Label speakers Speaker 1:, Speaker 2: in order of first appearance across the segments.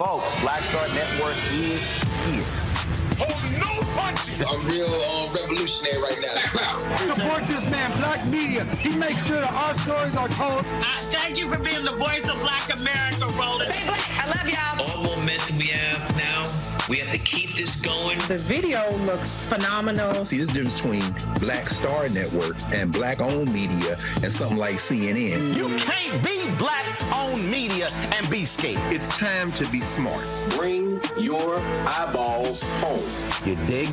Speaker 1: Folks, Black Star Network is here.
Speaker 2: Oh, no punches!
Speaker 3: I'm real revolutionary right now.
Speaker 4: Support this man, Black Media. He makes sure that our stories are told.
Speaker 5: Thank you for being the voice of Black America, Roland.
Speaker 6: Stay black. I love y'all.
Speaker 7: All momentum we have now, we have to keep this going.
Speaker 6: The video looks phenomenal.
Speaker 8: See, there's a difference between Black Star Network and Black-owned media and something like CNN.
Speaker 1: You can't be Black-owned media and be scared.
Speaker 8: It's time to be smart.
Speaker 9: Bring your eyeballs home.
Speaker 1: You dig?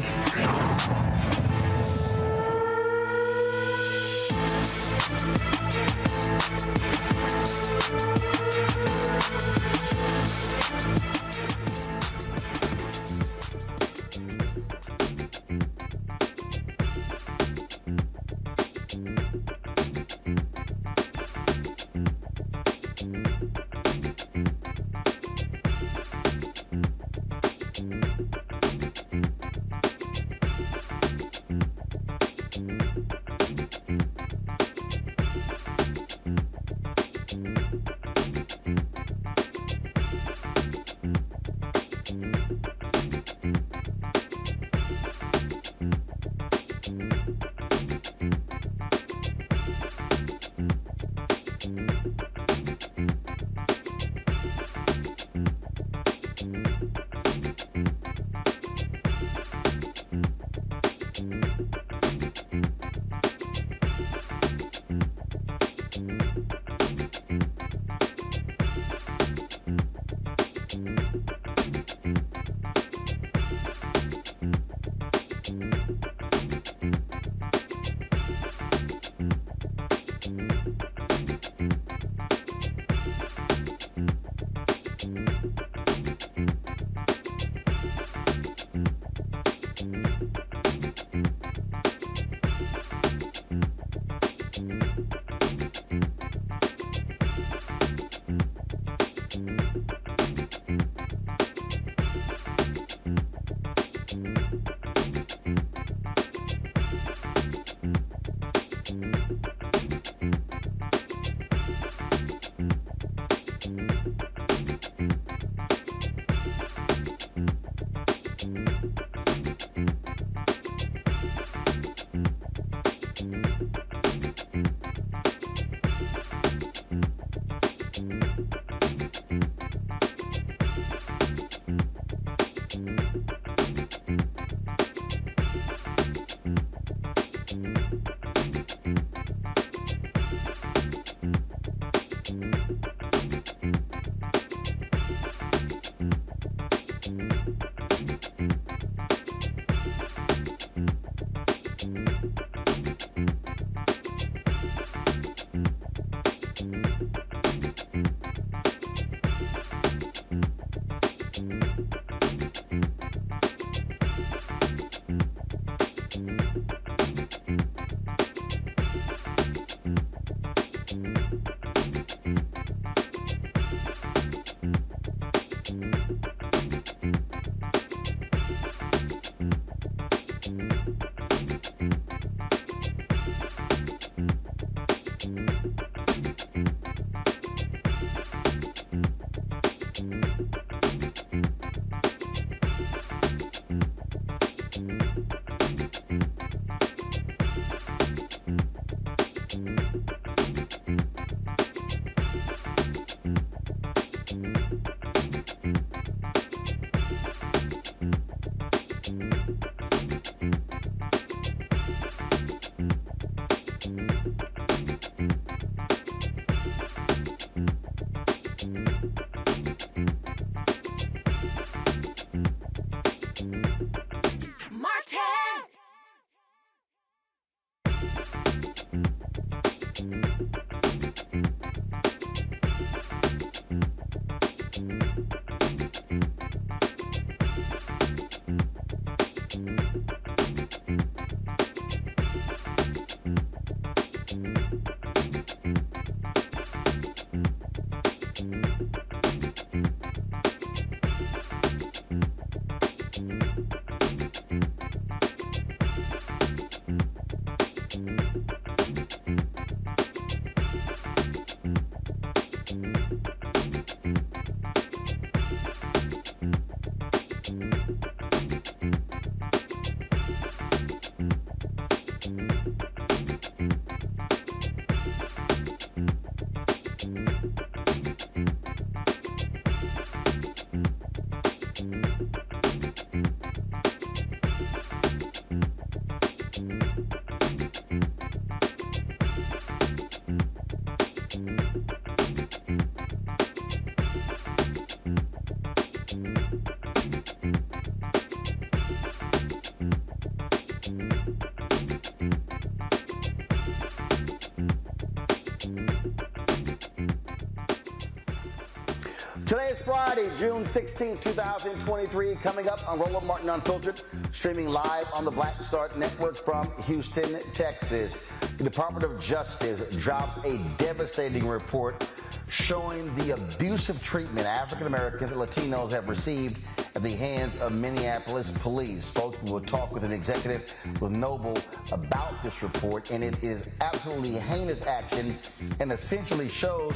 Speaker 1: Friday, June 16, 2023, coming up on Roland Martin Unfiltered, streaming live on the Black Star Network from Houston, Texas. The Department of Justice drops a devastating report showing the abusive treatment African Americans and Latinos have received at the hands of Minneapolis police. Folks, we will talk with an executive with Noble about this report, and it is absolutely heinous action and essentially shows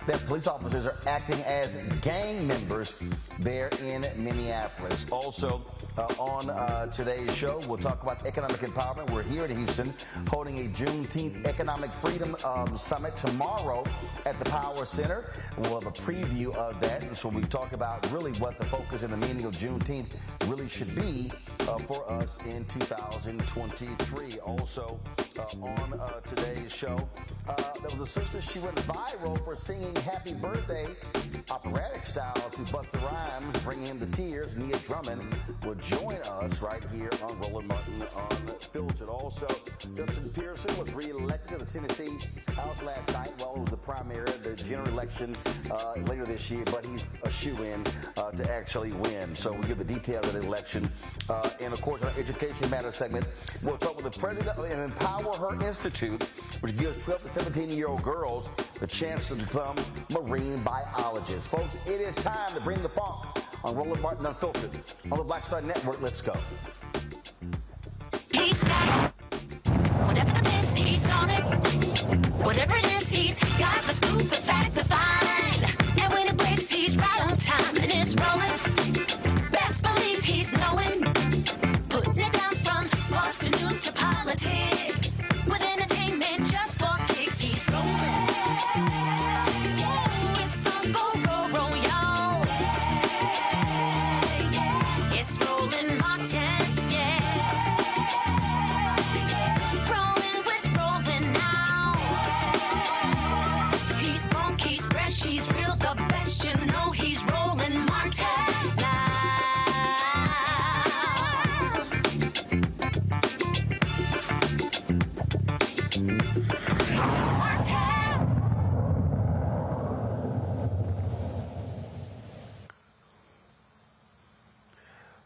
Speaker 1: that police officers are acting as gang members there in Minneapolis. Also, on today's show, we'll talk about economic empowerment. We're here in Houston holding a Juneteenth Economic Freedom Summit tomorrow at the Power Center. We'll have a preview of that. And so we talk about really what the focus and the meaning of Juneteenth really should be for us in 2023. Also, on today's show, there was a sister, she went viral for singing Happy Birthday operatic style to Busta Rhymes, bringing him to tears. Nia Drummond will join us right here on Roland Martin Unfiltered. Also, Justin Pearson was re-elected to the Tennessee House last night. Well, it was the primary, the general election later this year, but he's a shoo-in to actually win. So we'll give the details of the election. And of course, in our Education Matters segment, we'll talk with the president of EmpowHER Institute, which gives 12 to 17-year-old girls the chance to become marine biologists. Folks, it is time to bring the funk on Roland Martin Unfiltered on the Black Star Network. Let's go.
Speaker 10: He's got whatever the is, he's on it. Whatever it is, he's got the scoop, the fact, the find. And when it breaks, he's right on time and it's rolling. Best believe he's knowing. Putting it down from sports to news to politics. With entertainment just for kicks, he's rolling. It's on go, roll, y'all. It's Roland Martin, rolling with Roland now. He's funk, he's fresh, he's real, the best, you know he's Roland Martin now.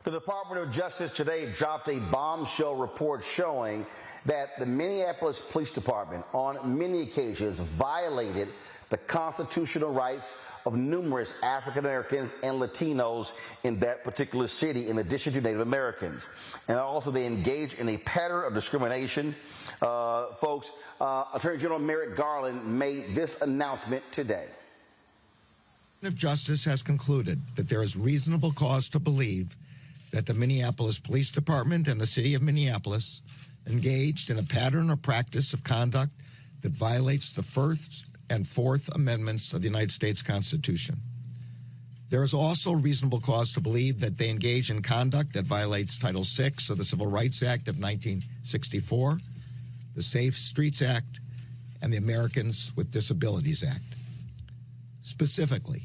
Speaker 1: The Department of Justice today dropped a bombshell report showing that the Minneapolis Police Department on many occasions violated the constitutional rights of numerous African Americans and Latinos in that particular city, in addition to Native Americans. And also they engaged in a pattern of discrimination. Folks, Attorney General Merrick Garland made this announcement today.
Speaker 11: The Department of Justice has concluded that there is reasonable cause to believe that the Minneapolis Police Department and the City of Minneapolis engaged in a pattern or practice of conduct that violates the First and Fourth Amendments of the United States Constitution. There is also reasonable cause to believe that they engage in conduct that violates Title VI of the Civil Rights Act of 1964, the Safe Streets Act, and the Americans with Disabilities Act. Specifically,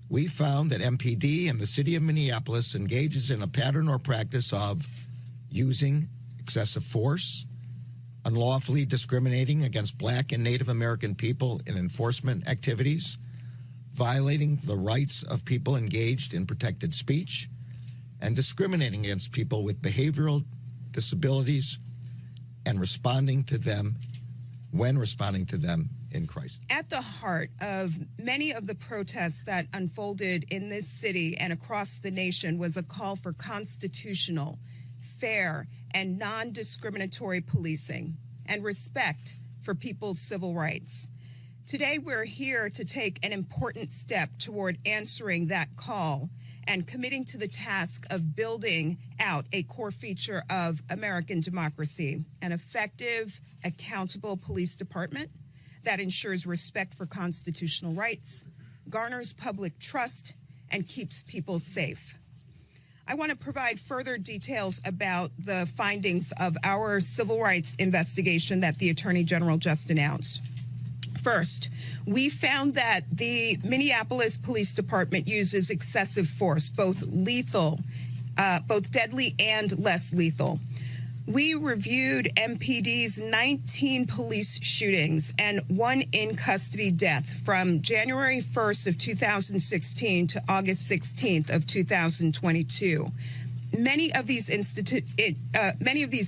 Speaker 11: we found that MPD and the City of Minneapolis engages in a pattern or practice of using excessive force, unlawfully discriminating against Black and Native American people in enforcement activities, violating the rights of people engaged in protected speech, and discriminating against people with behavioral disabilities and responding to them when responding to them in crisis.
Speaker 12: At the heart of many of the protests that unfolded in this city and across the nation was a call for constitutional, fair, and non-discriminatory policing and respect for people's civil rights. Today, we're here to take an important step toward answering that call and committing to the task of building out a core feature of American democracy, an effective, accountable police department that ensures respect for constitutional rights, garners public trust, and keeps people safe. I want to provide further details about the findings of our civil rights investigation that the Attorney General just announced. First, we found that the Minneapolis Police Department uses excessive force, both lethal, both deadly and less lethal. We reviewed MPD's 19 police shootings and one in-custody death from January 1st of 2016 to August 16th of 2022. Many of these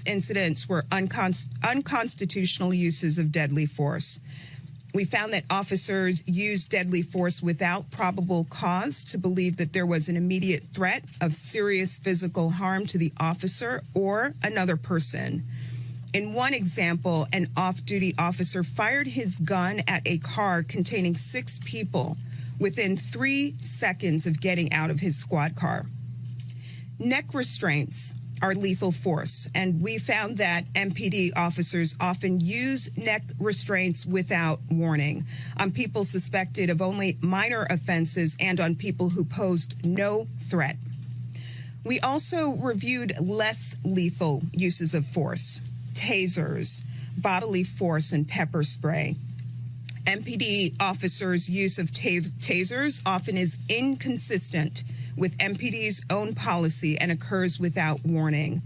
Speaker 12: incidents were unconstitutional uses of deadly force. We found that officers used deadly force without probable cause to believe that there was an immediate threat of serious physical harm to the officer or another person. In one example, an off-duty officer fired his gun at a car containing 6 people within 3 seconds of getting out of his squad car. Neck restraints are lethal force, and we found that MPD officers often use neck restraints without warning on people suspected of only minor offenses and on people who posed no threat. We also reviewed less lethal uses of force, tasers, bodily force, and pepper spray. MPD officers' use of tasers often is inconsistent with MPD's own policy and occurs without warning.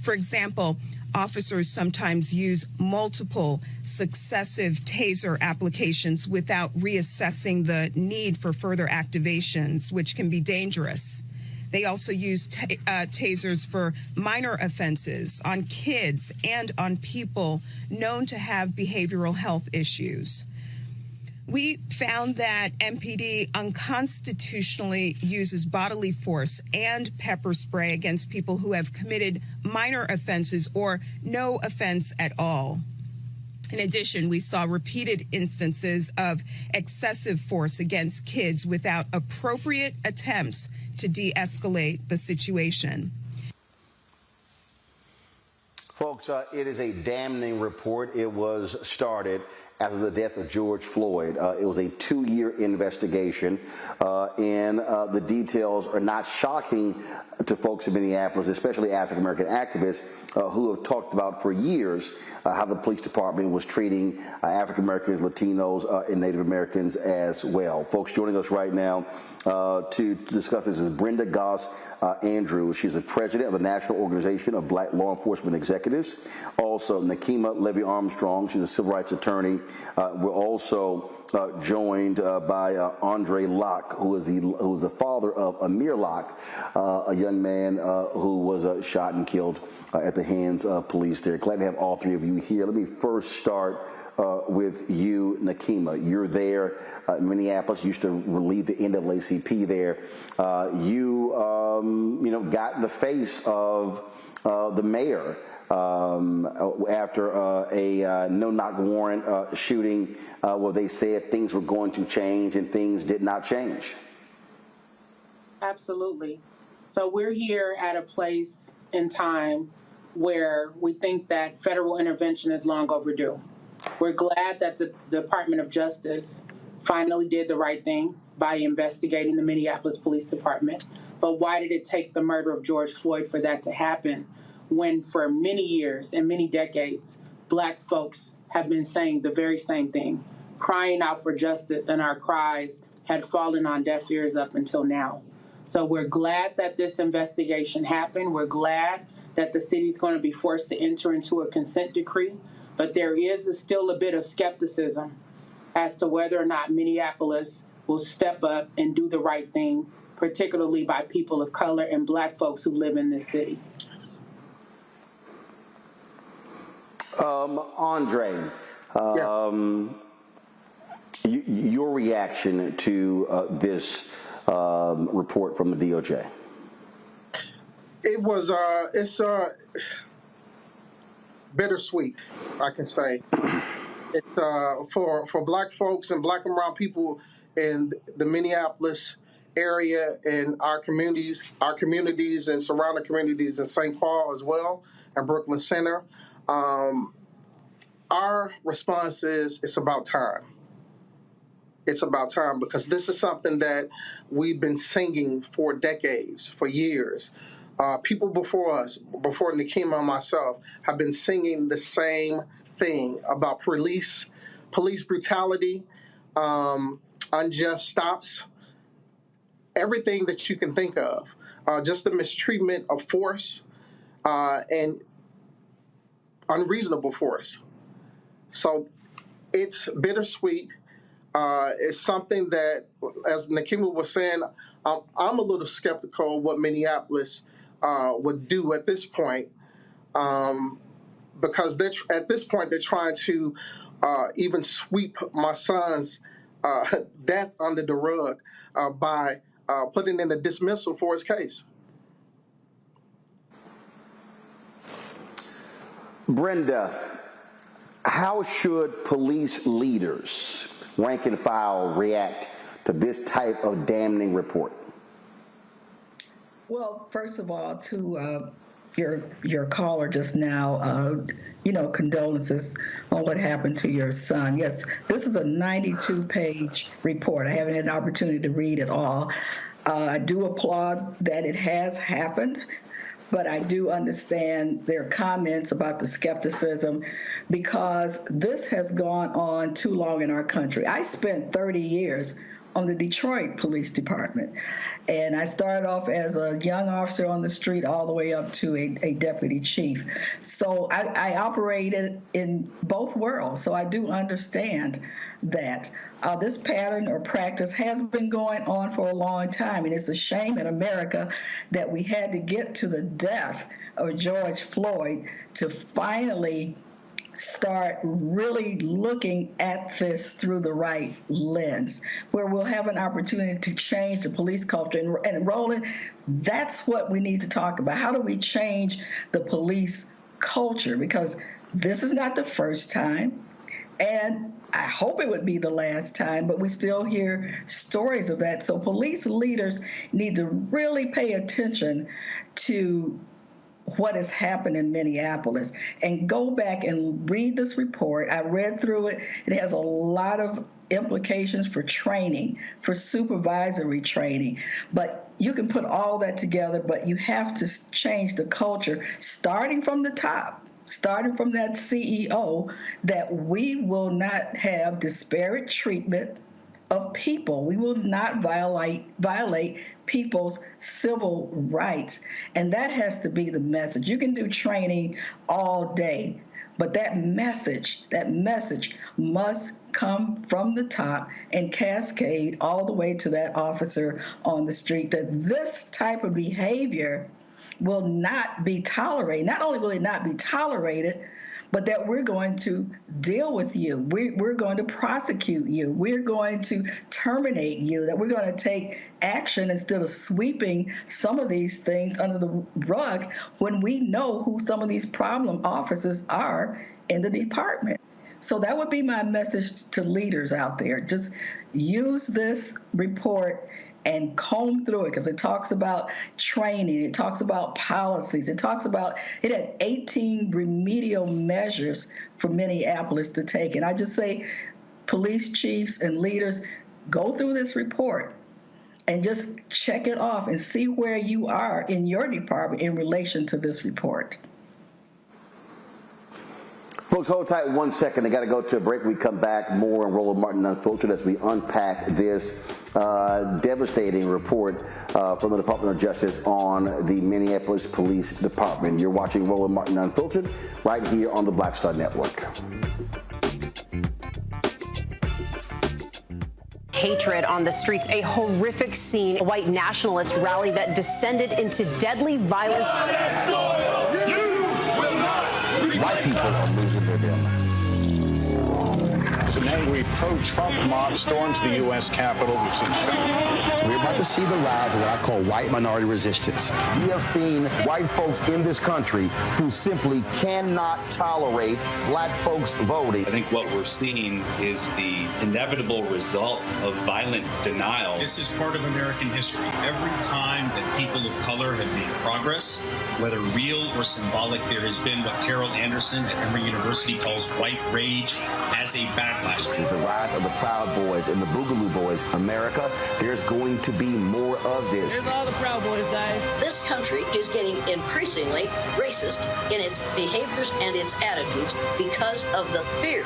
Speaker 12: For example, officers sometimes use multiple successive taser applications without reassessing the need for further activations, which can be dangerous. They also use tasers for minor offenses on kids and on people known to have behavioral health issues. We found that MPD unconstitutionally uses bodily force and pepper spray against people who have committed minor offenses or no offense at all. In addition, we saw repeated instances of excessive force against kids without appropriate attempts to de-escalate the situation.
Speaker 1: Folks, it is a damning report. It was started after the death of George Floyd. It was a 2-year investigation, and the details are not shocking to folks in Minneapolis, especially African-American activists who have talked about for years how the police department was treating African-Americans, Latinos, and Native Americans as well. Folks, joining us right now to discuss this is Brenda Goss Andrews. She's the president of the National Organization of Black Law Enforcement Executives. Also, Nakima Levy-Armstrong. She's a civil rights attorney. We're also joined by Andre Locke, who is the father of Amir Locke, a young man who was shot and killed at the hands of police there. Glad to have all three of you here. Let me first start with you, Nakima. You're there in Minneapolis. You used to relieve the NAACP there. You got in the face of the mayor after a no-knock warrant shooting where they said things were going to change and things did not change.
Speaker 13: Absolutely. So we're here at a place in time where we think that federal intervention is long overdue. We're glad that the Department of Justice finally did the right thing by investigating the Minneapolis Police Department. But why did it take the murder of George Floyd for that to happen when for many years and many decades, Black folks have been saying the very same thing, crying out for justice, and our cries had fallen on deaf ears up until now. So we're glad that this investigation happened. We're glad that the city's going to be forced to enter into a consent decree. But there is still a bit of skepticism as to whether or not Minneapolis will step up and do the right thing, particularly by people of color and Black folks who live in this city.
Speaker 1: Andre, yes. Your reaction to this report from the DOJ?
Speaker 14: It was, it's bittersweet, I can say. It's for Black folks and Black and brown people in the Minneapolis area and our communities and surrounding communities in St. Paul as well, and Brooklyn Center. Our response is it's about time. It's about time because this is something that we've been singing for decades, for years. People before us, before Nakima and myself, have been singing the same thing about police brutality, unjust stops, everything that you can think of, just the mistreatment of force. And unreasonable force. So it's bittersweet. It's something that, as Nakima was saying, I'm a little skeptical of what Minneapolis would do at this point, because at this point they're trying to even sweep my son's death under the rug by putting in a dismissal for his case.
Speaker 1: Brenda, how should police leaders, rank and file, react to this type of damning report?
Speaker 15: Well, first of all, to your caller just now, condolences on what happened to your son. Yes, this is a 92-page report. I haven't had an opportunity to read it all. I do applaud that it has happened, but I do understand their comments about the skepticism because this has gone on too long in our country. I spent 30 years on the Detroit Police Department, and I started off as a young officer on the street all the way up to a deputy chief. So I operated in both worlds, so I do understand that. This pattern or practice has been going on for a long time, and it's a shame in America that we had to get to the death of George Floyd to finally start really looking at this through the right lens, where we'll have an opportunity to change the police culture. And Roland, that's what we need to talk about. How do we change the police culture? Because this is not the first time, and I hope it would be the last time, but we still hear stories of that. So police leaders need to really pay attention to what has happened in Minneapolis and go back and read this report. I read through it. It has a lot of implications for training, for supervisory training. But you can put all that together, but you have to change the culture, starting from the top. Starting from that CEO, that we will not have disparate treatment of people. We will not violate people's civil rights. And that has to be the message. You can do training all day, but that message must come from the top and cascade all the way to that officer on the street, that this type of behavior will not be tolerated. Not only will it not be tolerated, but that we're going to deal with you. We're going to prosecute you. We're going to terminate you, that we're going to take action instead of sweeping some of these things under the rug when we know who some of these problem officers are in the department. So that would be my message to leaders out there. Just use this report and comb through it, because it talks about training, it talks about policies, it had 18 remedial measures for Minneapolis to take. And I just say, police chiefs and leaders, go through this report and just check it off and see where you are in your department in relation to this report.
Speaker 1: Folks, hold tight 1 second. I got to go to a break. We come back more on Roland Martin Unfiltered as we unpack this devastating report from the Department of Justice on the Minneapolis Police Department. You're watching Roland Martin Unfiltered right here on the Black Star Network.
Speaker 16: Hatred on the streets, a horrific scene, a white nationalist rally that descended into deadly violence.
Speaker 1: White people are losing their damn minds.
Speaker 17: An angry pro-Trump mob storms the U.S. Capitol.
Speaker 1: We're about to see the rise of what I call white minority resistance. We have seen white folks in this country who simply cannot tolerate black folks voting.
Speaker 18: I think what we're seeing is the inevitable result of violent denial.
Speaker 19: This is part of American history. Every time that people of color have made progress, whether real or symbolic, there has been what Carol Anderson at Emory University calls white rage as a backlash.
Speaker 1: This is the rise of the Proud Boys and the Boogaloo Boys. America, there's going to be more of this.
Speaker 20: Here's all the Proud Boys, Dave.
Speaker 21: This country is getting increasingly racist in its behaviors and its attitudes because of the fear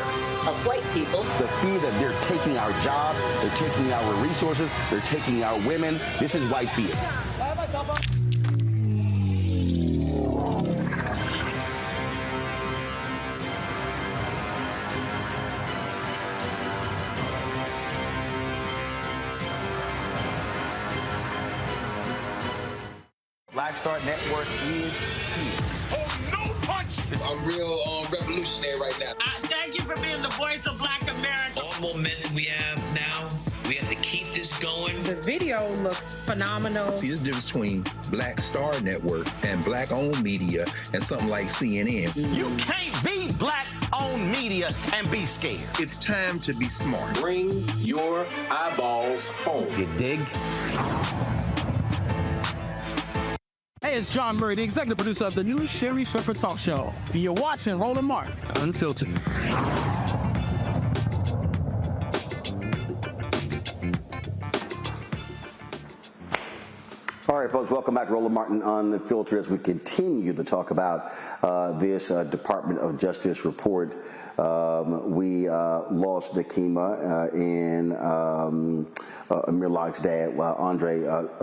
Speaker 21: of white people.
Speaker 1: The fear that they're taking our jobs, they're taking our resources, they're taking our women. This is white fear. Black Star Network is here.
Speaker 2: Oh, no punches!
Speaker 3: I'm real revolutionary right now.
Speaker 5: Thank you for being the voice of Black America.
Speaker 7: All momentum we have now, we have to keep this going.
Speaker 6: The video looks phenomenal.
Speaker 8: See, there's a difference between Black Star Network and black-owned media and something like CNN.
Speaker 1: You can't be black-owned media and be scared.
Speaker 8: It's time to be smart.
Speaker 9: Bring your eyeballs home.
Speaker 1: You dig?
Speaker 4: Hey, it's John Murray, the executive producer of the new Sherry Shepherd Talk Show. You're watching Roland Martin Unfiltered.
Speaker 1: All right, folks, welcome back to Roland Martin Unfiltered as we continue to talk about this Department of Justice report. We lost Nakima and Amir Locke's dad, Andre,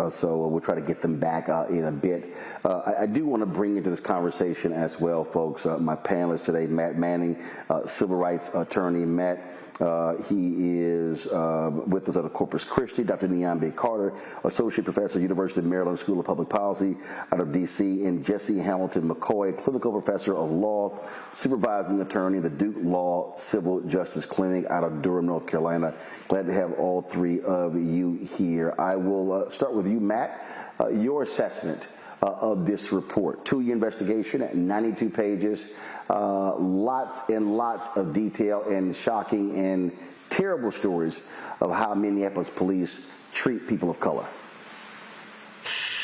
Speaker 1: so we'll try to get them back in a bit. I do want to bring into this conversation as well, folks, my panelist today, Matt Manning, civil rights attorney. Matt, he is with us at Corpus Christi. Dr. Nia Carter, associate professor, University of Maryland School of Public Policy out of D.C., and Jesse Hamilton McCoy, clinical professor of law, supervising attorney, the Duke Law Civil Justice Clinic out of Durham, North Carolina. Glad to have all three of you here. I will start with you, Matt. Your assessment of this report. 2-year investigation at 92 pages, lots and lots of detail and shocking and terrible stories of how Minneapolis police treat people of color.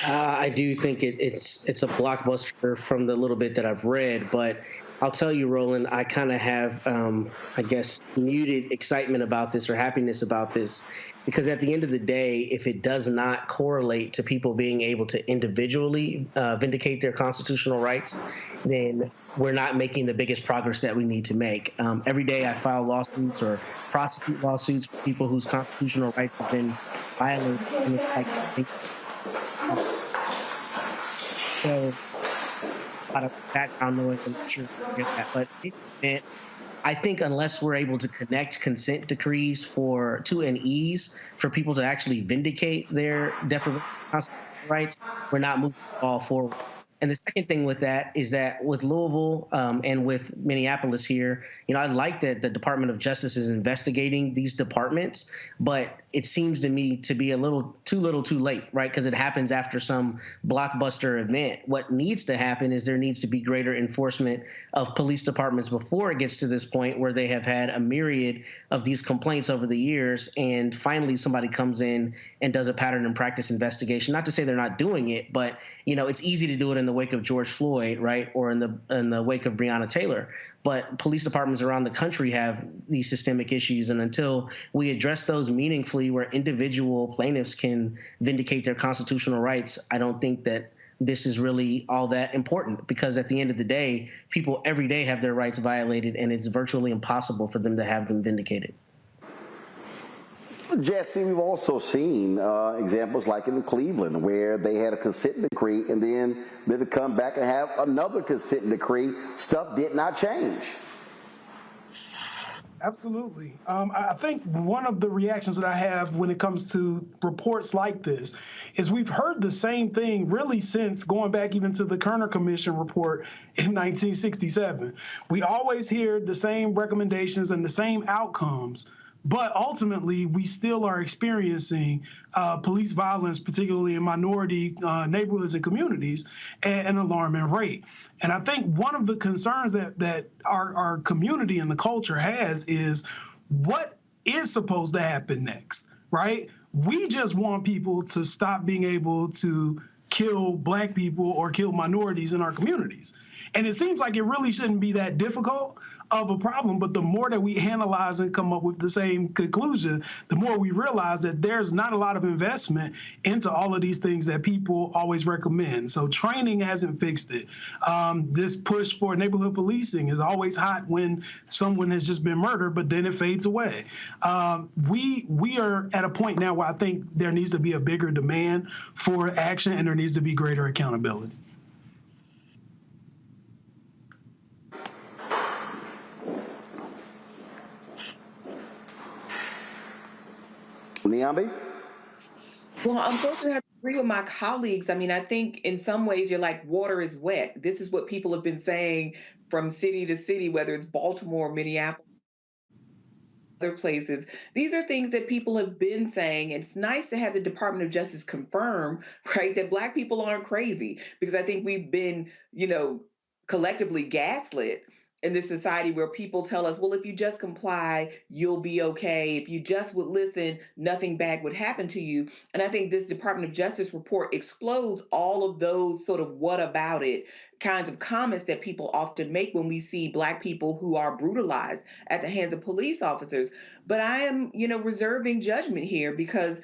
Speaker 20: I do think it's a blockbuster from the little bit that I've read, but I'll tell you, Roland, I kind of have, I guess, muted excitement about this or happiness about this, because at the end of the day, if it does not correlate to people being able to individually vindicate their constitutional rights, then we're not making the biggest progress that we need to make. Every day I file lawsuits or prosecute lawsuits for people whose constitutional rights have been violated. And it's like, so a lot of background noise, I'm not sure if you get that, but I think unless we're able to connect consent decrees to an ease for people to actually vindicate their deprivation of constitutional rights, we're not moving the ball forward. And the second thing with that is that with Louisville and with Minneapolis here, I like that the Department of Justice is investigating these departments, but it seems to me to be a little too late, right? Because it happens after some blockbuster event. What needs to happen is there needs to be greater enforcement of police departments before it gets to this point where they have had a myriad of these complaints over the years, and finally somebody comes in and does a pattern and practice investigation. Not to say they're not doing it, but it's easy to do it in the wake of George Floyd, right, or in the wake of Breonna Taylor. But police departments around the country have these systemic issues, and until we address those meaningfully where individual plaintiffs can vindicate their constitutional rights, I don't think that this is really all that important, because at the end of the day, people every day have their rights violated, and it's virtually impossible for them to have them vindicated.
Speaker 1: Jesse, we've also seen examples like in Cleveland where they had a consent decree and then they would come back and have another consent decree. Stuff did not change.
Speaker 22: Absolutely. I think one of the reactions that I have when it comes to reports like this is we've heard the same thing really since going back even to the Kerner Commission report in 1967. We always hear the same recommendations and the same outcomes, but ultimately, we still are experiencing police violence, particularly in minority neighborhoods and communities, at an alarming rate. And I think one of the concerns that our community and the culture has is what is supposed to happen next, right? We just want people to stop being able to kill Black people or kill minorities in our communities. And it seems like it really shouldn't be that difficult of a problem, but the more that we analyze and come up with the same conclusion, the more we realize that there's not a lot of investment into all of these things that people always recommend. So training hasn't fixed it. This push for neighborhood policing is always hot when someone has just been murdered, but then it fades away. We are at a point now where I think there needs to be a bigger demand for action and there needs to be greater accountability.
Speaker 1: Niambi?
Speaker 6: Well, I'm going to have agree with my colleagues. I mean, I think in some ways you're like, water is wet. This is what people have been saying from city to city, whether it's Baltimore, Minneapolis, other places. These are things that people have been saying. It's nice to have the Department of Justice confirm, right, that Black people aren't crazy, because I think we've been, collectively gaslit in this society where people tell us, well, if you just comply, you'll be okay. If you just would listen, nothing bad would happen to you. And I think this Department of Justice report explodes all of those sort of what about it kinds of comments that people often make when we see Black people who are brutalized at the hands of police officers. But I am, reserving judgment here, because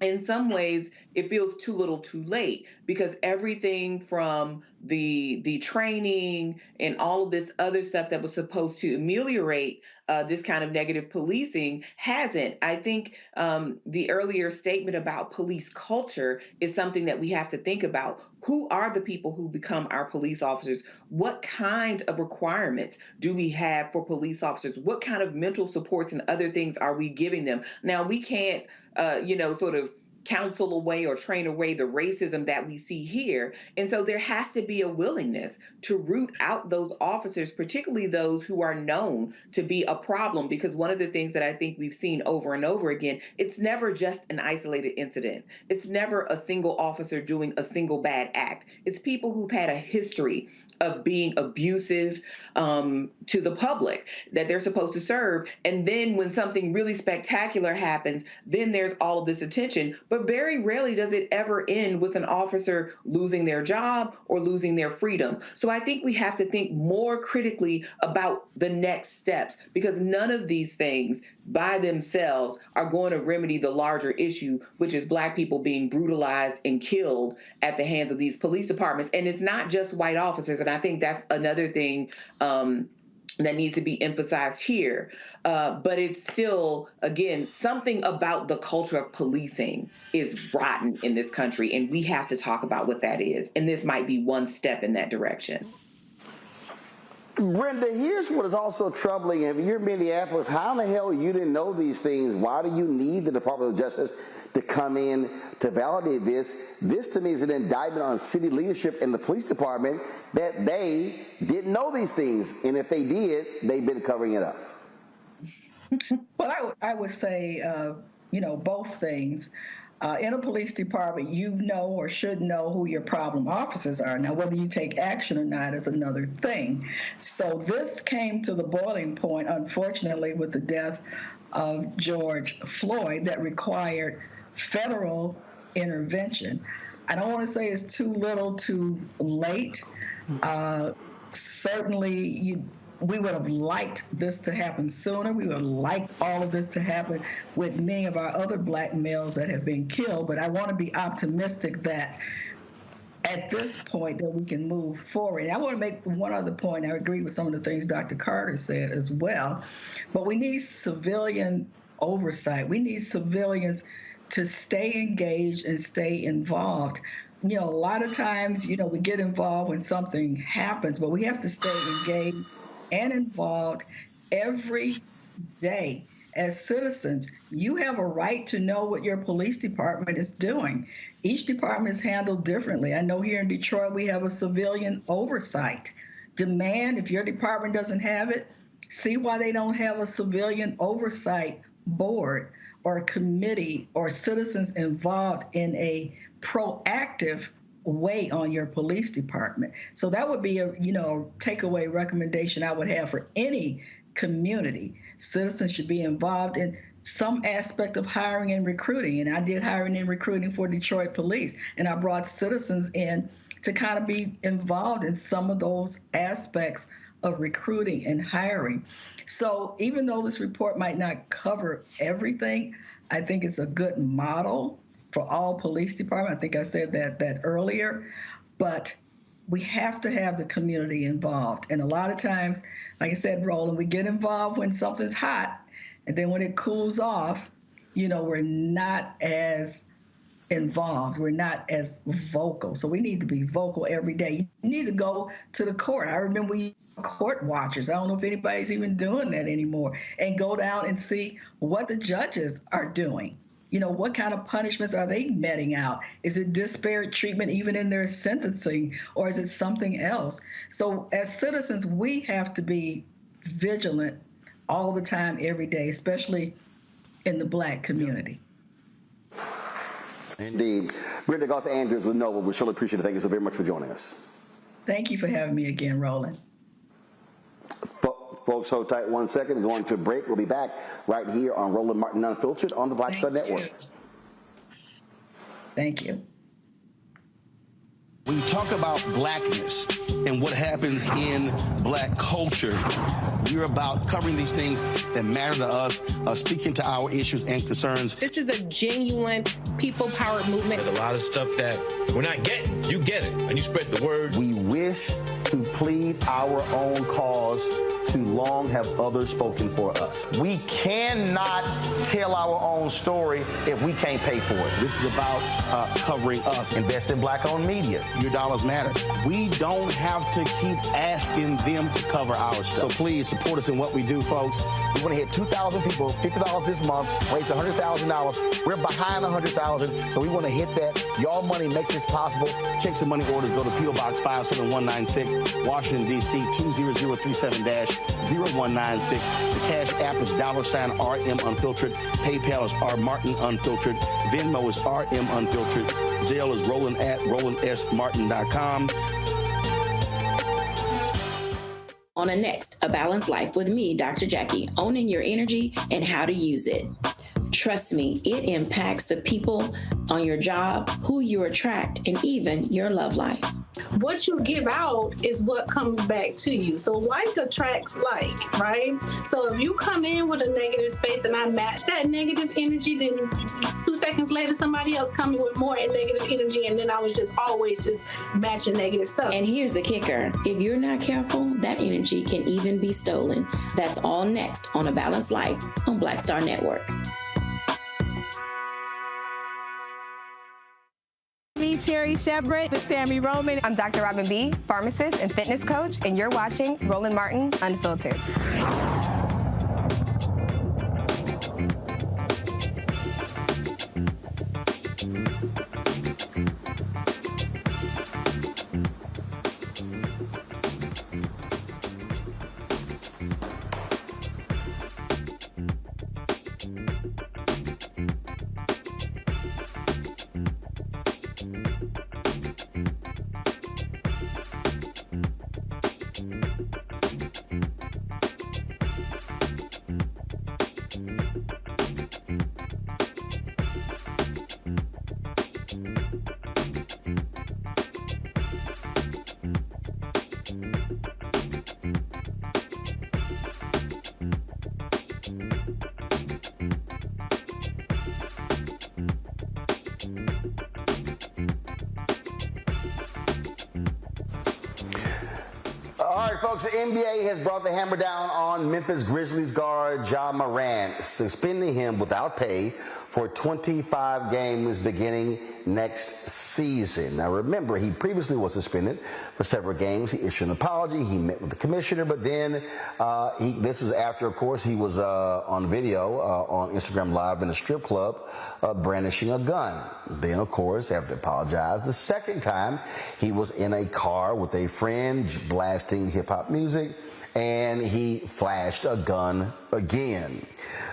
Speaker 6: in some ways, it feels too little too late, because everything from the training and all of this other stuff that was supposed to ameliorate this kind of negative policing hasn't. I think the earlier statement about police culture is something that we have to think about. Who are the people who become our police officers? What kind of requirements do we have for police officers? What kind of mental supports and other things are we giving them? Now, we can't, sort of counsel away or train away the racism that we see here. And so there has to be a willingness to root out those officers, particularly those who are known to be a problem, because one of the things that I think we've seen over and over again, it's never just an isolated incident. It's never a single officer doing a single bad act. It's people who've had a history of being abusive to the public that they're supposed to serve. And then when something really spectacular happens, then there's all of this attention. But very rarely does it ever end with an officer losing their job or losing their freedom. So I think we have to think more critically about the next steps, because none of these things by themselves are going to remedy the larger issue, which is Black people being brutalized and killed at the hands of these police departments. And it's not just white officers. And I think that's another thing that needs to be emphasized here. But it's still, again, something about the culture of policing is rotten in this country, and we have to talk about what that is. And this might be one step in that direction.
Speaker 1: Brenda, here's what is also troubling. If you're in Minneapolis, how in the hell you didn't know these things? Why do you need the Department of Justice to come in to validate this? This, to me, is an indictment on city leadership and the police department that they didn't know these things. And if they did, they've been covering it up.
Speaker 15: Well, I would say, both things. In a police department, you know or should know who your problem officers are. Now, whether you take action or not is another thing. So this came to the boiling point, unfortunately, with the death of George Floyd that required federal intervention. I don't want to say it's too little, too late. Certainly, we would have liked this to happen sooner. We would have liked all of this to happen with many of our other Black males that have been killed. But I want to be optimistic that at this point that we can move forward. And I want to make one other point. I agree with some of the things Dr. Carter said as well. But we need civilian oversight. We need civilians to stay engaged and stay involved. A lot of times, we get involved when something happens, but we have to stay engaged and involved every day. As citizens, you have a right to know what your police department is doing. Each department is handled differently. I know here in Detroit, we have a civilian oversight. Demand, if your department doesn't have it, see why they don't have a civilian oversight board or a committee or citizens involved in a proactive way on your police department. So that would be a takeaway recommendation I would have for any community. Citizens should be involved in some aspect of hiring and recruiting. And I did hiring and recruiting for Detroit Police, and I brought citizens in to kind of be involved in some of those aspects of recruiting and hiring. So even though this report might not cover everything, I think it's a good model for all police departments. I think I said that earlier, but we have to have the community involved. And a lot of times, like I said, Roland, we get involved when something's hot, and then when it cools off, we're not as involved. We're not as vocal. So we need to be vocal every day. You need to go to the court. I remember we court watchers. I don't know if anybody's even doing that anymore. And go down and see what the judges are doing. What kind of punishments are they meting out? Is it disparate treatment even in their sentencing, or is it something else? So as citizens, we have to be vigilant all the time, every day, especially in the Black community.
Speaker 1: Indeed. Brenda Goss-Andrews with NOVA, we surely appreciate it. Thank you so very much for joining us.
Speaker 15: Thank you for having me again, Roland.
Speaker 1: Folks, hold tight 1 second. Going to a break. We'll be back right here on Roland Martin Unfiltered on the Black Star Network.
Speaker 15: Thank you.
Speaker 10: When you talk about blackness and what happens in Black culture, we're about covering these things that matter to us, speaking to our issues and concerns.
Speaker 11: This is a genuine people-powered movement.
Speaker 2: There's a lot of stuff that we're not getting. You get it, and you spread the word.
Speaker 1: We wish to plead our own cause. Too long have others spoken for us. We cannot tell our own story if we can't pay for it.
Speaker 10: This is about covering us.
Speaker 1: Invest in Black-owned media.
Speaker 10: Your dollars matter. We don't have to keep asking them to cover our stuff. So please support us in what we do, folks.
Speaker 1: We want to hit 2,000 people, $50 this month, raise $100,000. We're behind 100,000, so we want to hit that. Y'all money makes this possible.
Speaker 10: Checks and money orders go to P.O. Box 57196, Washington, D.C. 20037-0196. The Cash App is $RM Unfiltered. PayPal is R Martin Unfiltered. Venmo is RM Unfiltered. Zelle is Roland at RolandSMartin.com.
Speaker 23: On a next, A Balanced Life with me, Dr. Jackie, owning your energy and how to use it. Trust me, it impacts the people on your job, who you attract, and even your love life.
Speaker 11: What you give out is what comes back to you. So like attracts like, right? So if you come in with a negative space and I match that negative energy, then 2 seconds later, somebody else come in with more negative energy, and then I was just always just matching negative stuff.
Speaker 23: And here's the kicker. If you're not careful, that energy can even be stolen. That's all next on A Balanced Life on Black Star Network.
Speaker 24: Me, Sherry Shepard, with Sammy Roman.
Speaker 25: I'm Dr. Robin B., pharmacist and fitness coach, and you're watching Roland Martin Unfiltered.
Speaker 1: All right, folks, the NBA has brought the hammer down on Memphis Grizzlies guard JA Morant, suspending him without pay for 25 games beginning next season. Now, remember, he previously was suspended for several games. He issued an apology. He met with the commissioner, but then this was after, of course, he was on video on Instagram Live in a strip club brandishing a gun. Then, of course, after apologized the second time, he was in a car with a friend blasting hip-hop music, and he flashed a gun again.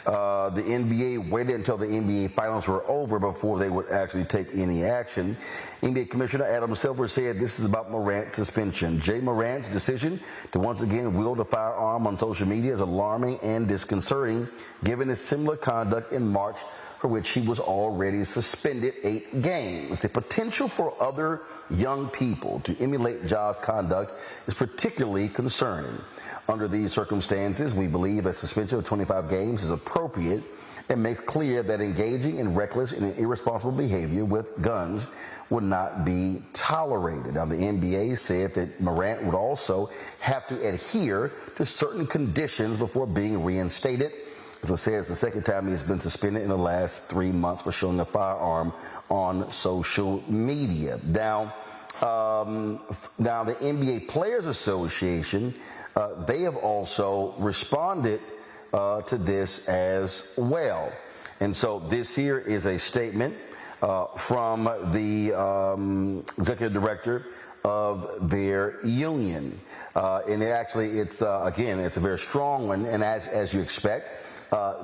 Speaker 1: The NBA waited until the NBA finals were over before they would actually take any action. NBA Commissioner Adam Silver said this is about Morant's suspension. JA Morant's decision to once again wield a firearm on social media is alarming and disconcerting, given his similar conduct in March, for which he was already suspended 8 games. The potential for other young people to emulate JA's conduct is particularly concerning. Under these circumstances, we believe a suspension of 25 games is appropriate and makes clear that engaging in reckless and irresponsible behavior with guns would not be tolerated. Now, the NBA said that Morant would also have to adhere to certain conditions before being reinstated. As I said, it's the second time he has been suspended in the last 3 months for showing a firearm on social media. Now, the NBA Players Association, they have also responded to this as well. And so this here is a statement from the executive director of their union. And it's a very strong one. And as you expect,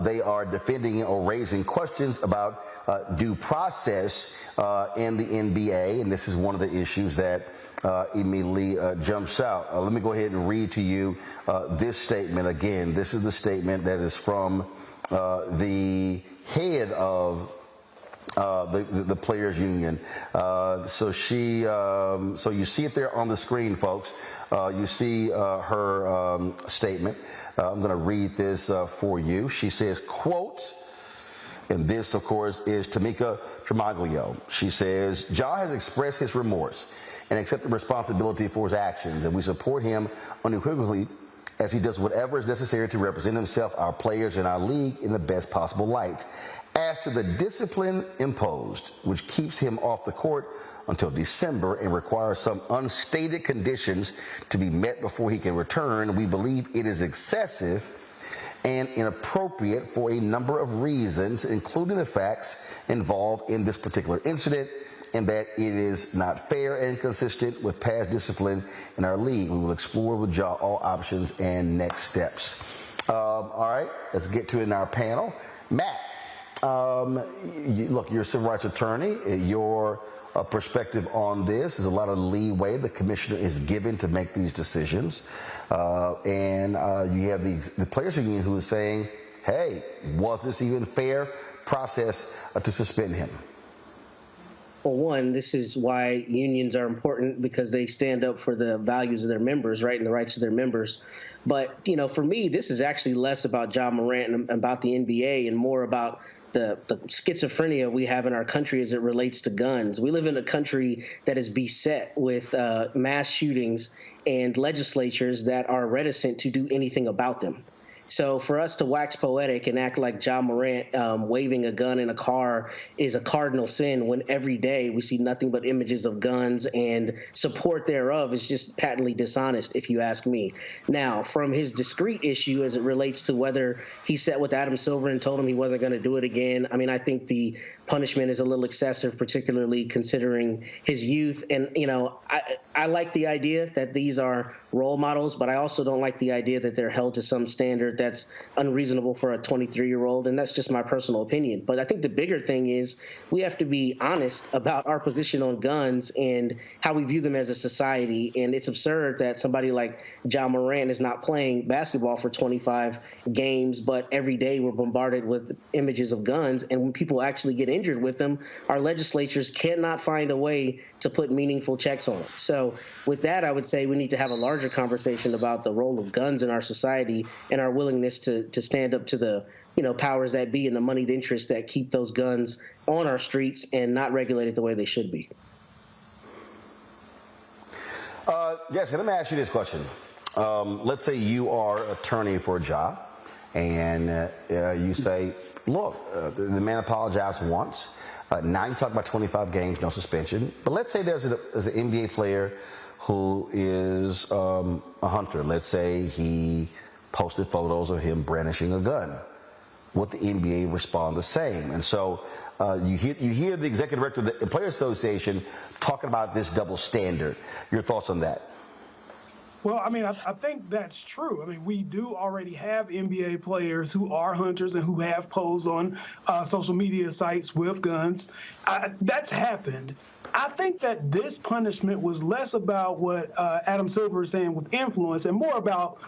Speaker 1: they are defending or raising questions about due process in the NBA. And this is one of the issues that immediately jumps out. Let me go ahead and read to you this statement again. This is the statement that is from the head of the players union. So you see it there on the screen, folks. You see her statement. I'm going to read this for you. She says, quote, and this, of course, is Tamika Tremaglio. She says, Ja has expressed his remorse and accepted responsibility for his actions, and we support him unequivocally as he does whatever is necessary to represent himself, our players, and our league in the best possible light. As to the discipline imposed, which keeps him off the court until December and requires some unstated conditions to be met before he can return, we believe it is excessive and inappropriate for a number of reasons, including the facts involved in this particular incident, and that it is not fair and consistent with past discipline in our league. We will explore with Ja all options and next steps. All right, let's get to it in our panel. Matt, look, you're a civil rights attorney. Your perspective on this is a lot of leeway the commissioner is given to make these decisions. And you have the players union who is saying, hey, was this even fair process to suspend him?
Speaker 20: Well, one, this is why unions are important, because they stand up for the values of their members, right, and the rights of their members. But, for me, this is actually less about Ja Morant and about the NBA and more about the schizophrenia we have in our country as it relates to guns. We live in a country that is beset with mass shootings and legislatures that are reticent to do anything about them. So for us to wax poetic and act like Ja Morant waving a gun in a car is a cardinal sin, when every day we see nothing but images of guns, and support thereof is just patently dishonest, if you ask me. Now, from his discrete issue as it relates to whether he sat with Adam Silver and told him he wasn't going to do it again, I mean, I think the punishment is a little excessive, particularly considering his youth. And, I like the idea that these are role models, but I also don't like the idea that they're held to some standard that's unreasonable for a 23-year-old. And that's just my personal opinion. But I think the bigger thing is we have to be honest about our position on guns and how we view them as a society. And it's absurd that somebody like Ja Morant is not playing basketball for 25 games, but every day we're bombarded with images of guns. And when people actually get injured with them, our legislatures cannot find a way to put meaningful checks on it. So with that, I would say we need to have a larger conversation about the role of guns in our society and our willingness to stand up to the powers that be and the moneyed interests that keep those guns on our streets and not regulated the way they should be.
Speaker 1: Jesse, let me ask you this question. Let's say you are an attorney for Ja, and you say, look, the man apologized once. Now you talk about 25 games, no suspension. But let's say there's an NBA player who is a hunter. Let's say he posted photos of him brandishing a gun. Would the NBA respond the same? And so you hear the executive director of the Players Association talking about this double standard. Your thoughts on that?
Speaker 22: Well, I mean, I think that's true. I mean, we do already have NBA players who are hunters and who have posed on social media sites with guns. That's happened. I think that this punishment was less about what Adam Silver is saying with influence and more about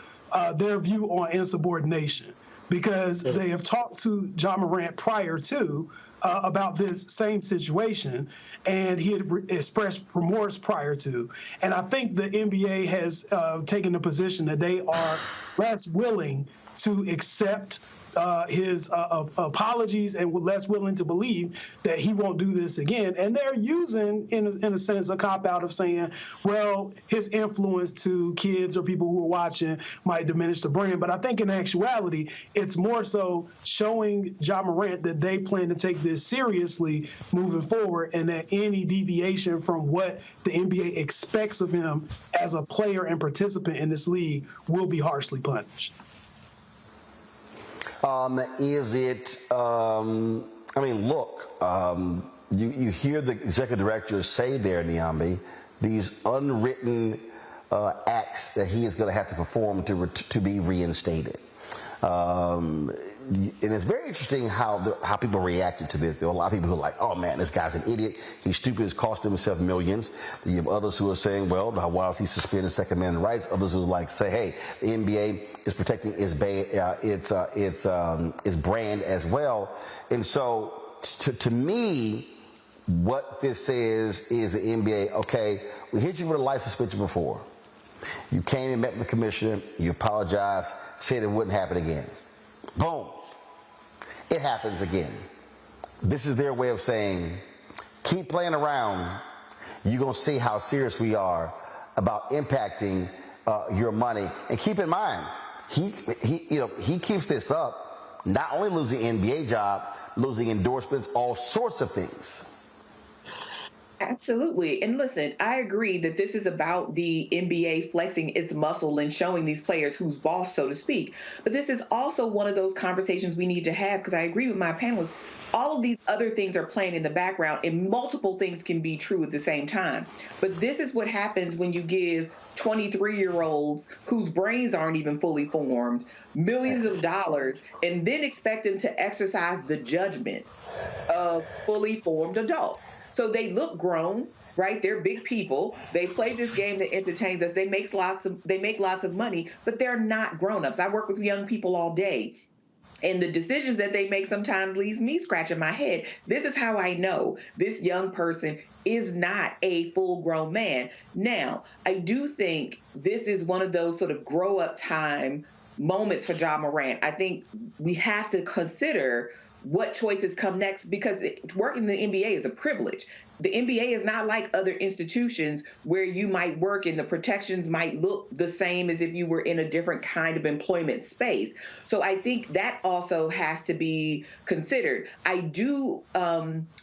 Speaker 22: their view on insubordination, because they have talked to Ja Morant prior to about this same situation, and he had expressed remorse prior to. And I think the NBA has taken the position that they are less willing to accept his apologies and less willing to believe that he won't do this again. And they're using, in a sense, a cop-out of saying, well, his influence to kids or people who are watching might diminish the brand. But I think in actuality, it's more so showing Ja Morant that they plan to take this seriously moving forward, and that any deviation from what the NBA expects of him as a player and participant in this league will be harshly punished.
Speaker 1: Is it, I mean, look, you hear the executive director say there, Niambi, these unwritten acts that he is going to have to perform to be reinstated. And it's very interesting how people reacted to this. There are a lot of people who are like, oh man, this guy's an idiot. He's stupid. It's cost himself millions. You have others who are saying, well, why is he suspending Second Amendment rights? Others who like say, hey, the NBA is protecting its brand as well. And so to me, what this says is the NBA, okay, we hit you with a light suspension before. You came and met with the commissioner, you apologized, said it wouldn't happen again. Boom. It happens again. This is their way of saying, keep playing around. You're going to see how serious we are about impacting your money. And keep in mind, he keeps this up, not only losing NBA job, losing endorsements, all sorts of things.
Speaker 6: Absolutely. And listen, I agree that this is about the NBA flexing its muscle and showing these players who's boss, so to speak. But this is also one of those conversations we need to have, because I agree with my panelists. All of these other things are playing in the background, and multiple things can be true at the same time. But this is what happens when you give 23-year-olds whose brains aren't even fully formed millions of dollars and then expect them to exercise the judgment of fully formed adults. So they look grown, right? They're big people. They play this game that entertains us. They make lots of money, but they're not grown-ups. I work with young people all day, and the decisions that they make sometimes leaves me scratching my head. This is how I know this young person is not a full-grown man. Now, I do think this is one of those sort of grow-up time moments for Ja Morant. I think we have to consider what choices come next, because working in the NBA is a privilege. The NBA is not like other institutions where you might work and the protections might look the same as if you were in a different kind of employment space. So I think that also has to be considered. I do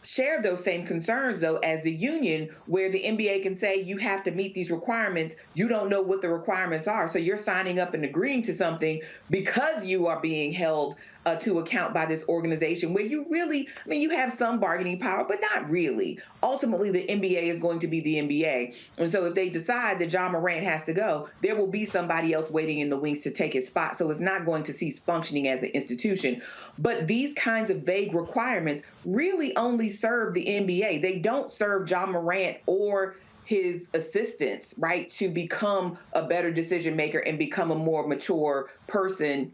Speaker 6: share those same concerns, though, as the union, where the NBA can say you have to meet these requirements. You don't know what the requirements are. So you're signing up and agreeing to something because you are being held to account by this organization where you really, I mean, you have some bargaining power, but not really. Ultimately, the NBA is going to be the NBA. And so if they decide that Ja Morant has to go, there will be somebody else waiting in the wings to take his spot. So it's not going to cease functioning as an institution. But these kinds of vague requirements really only serve the NBA. They don't serve Ja Morant or his assistants, right, to become a better decision maker and become a more mature person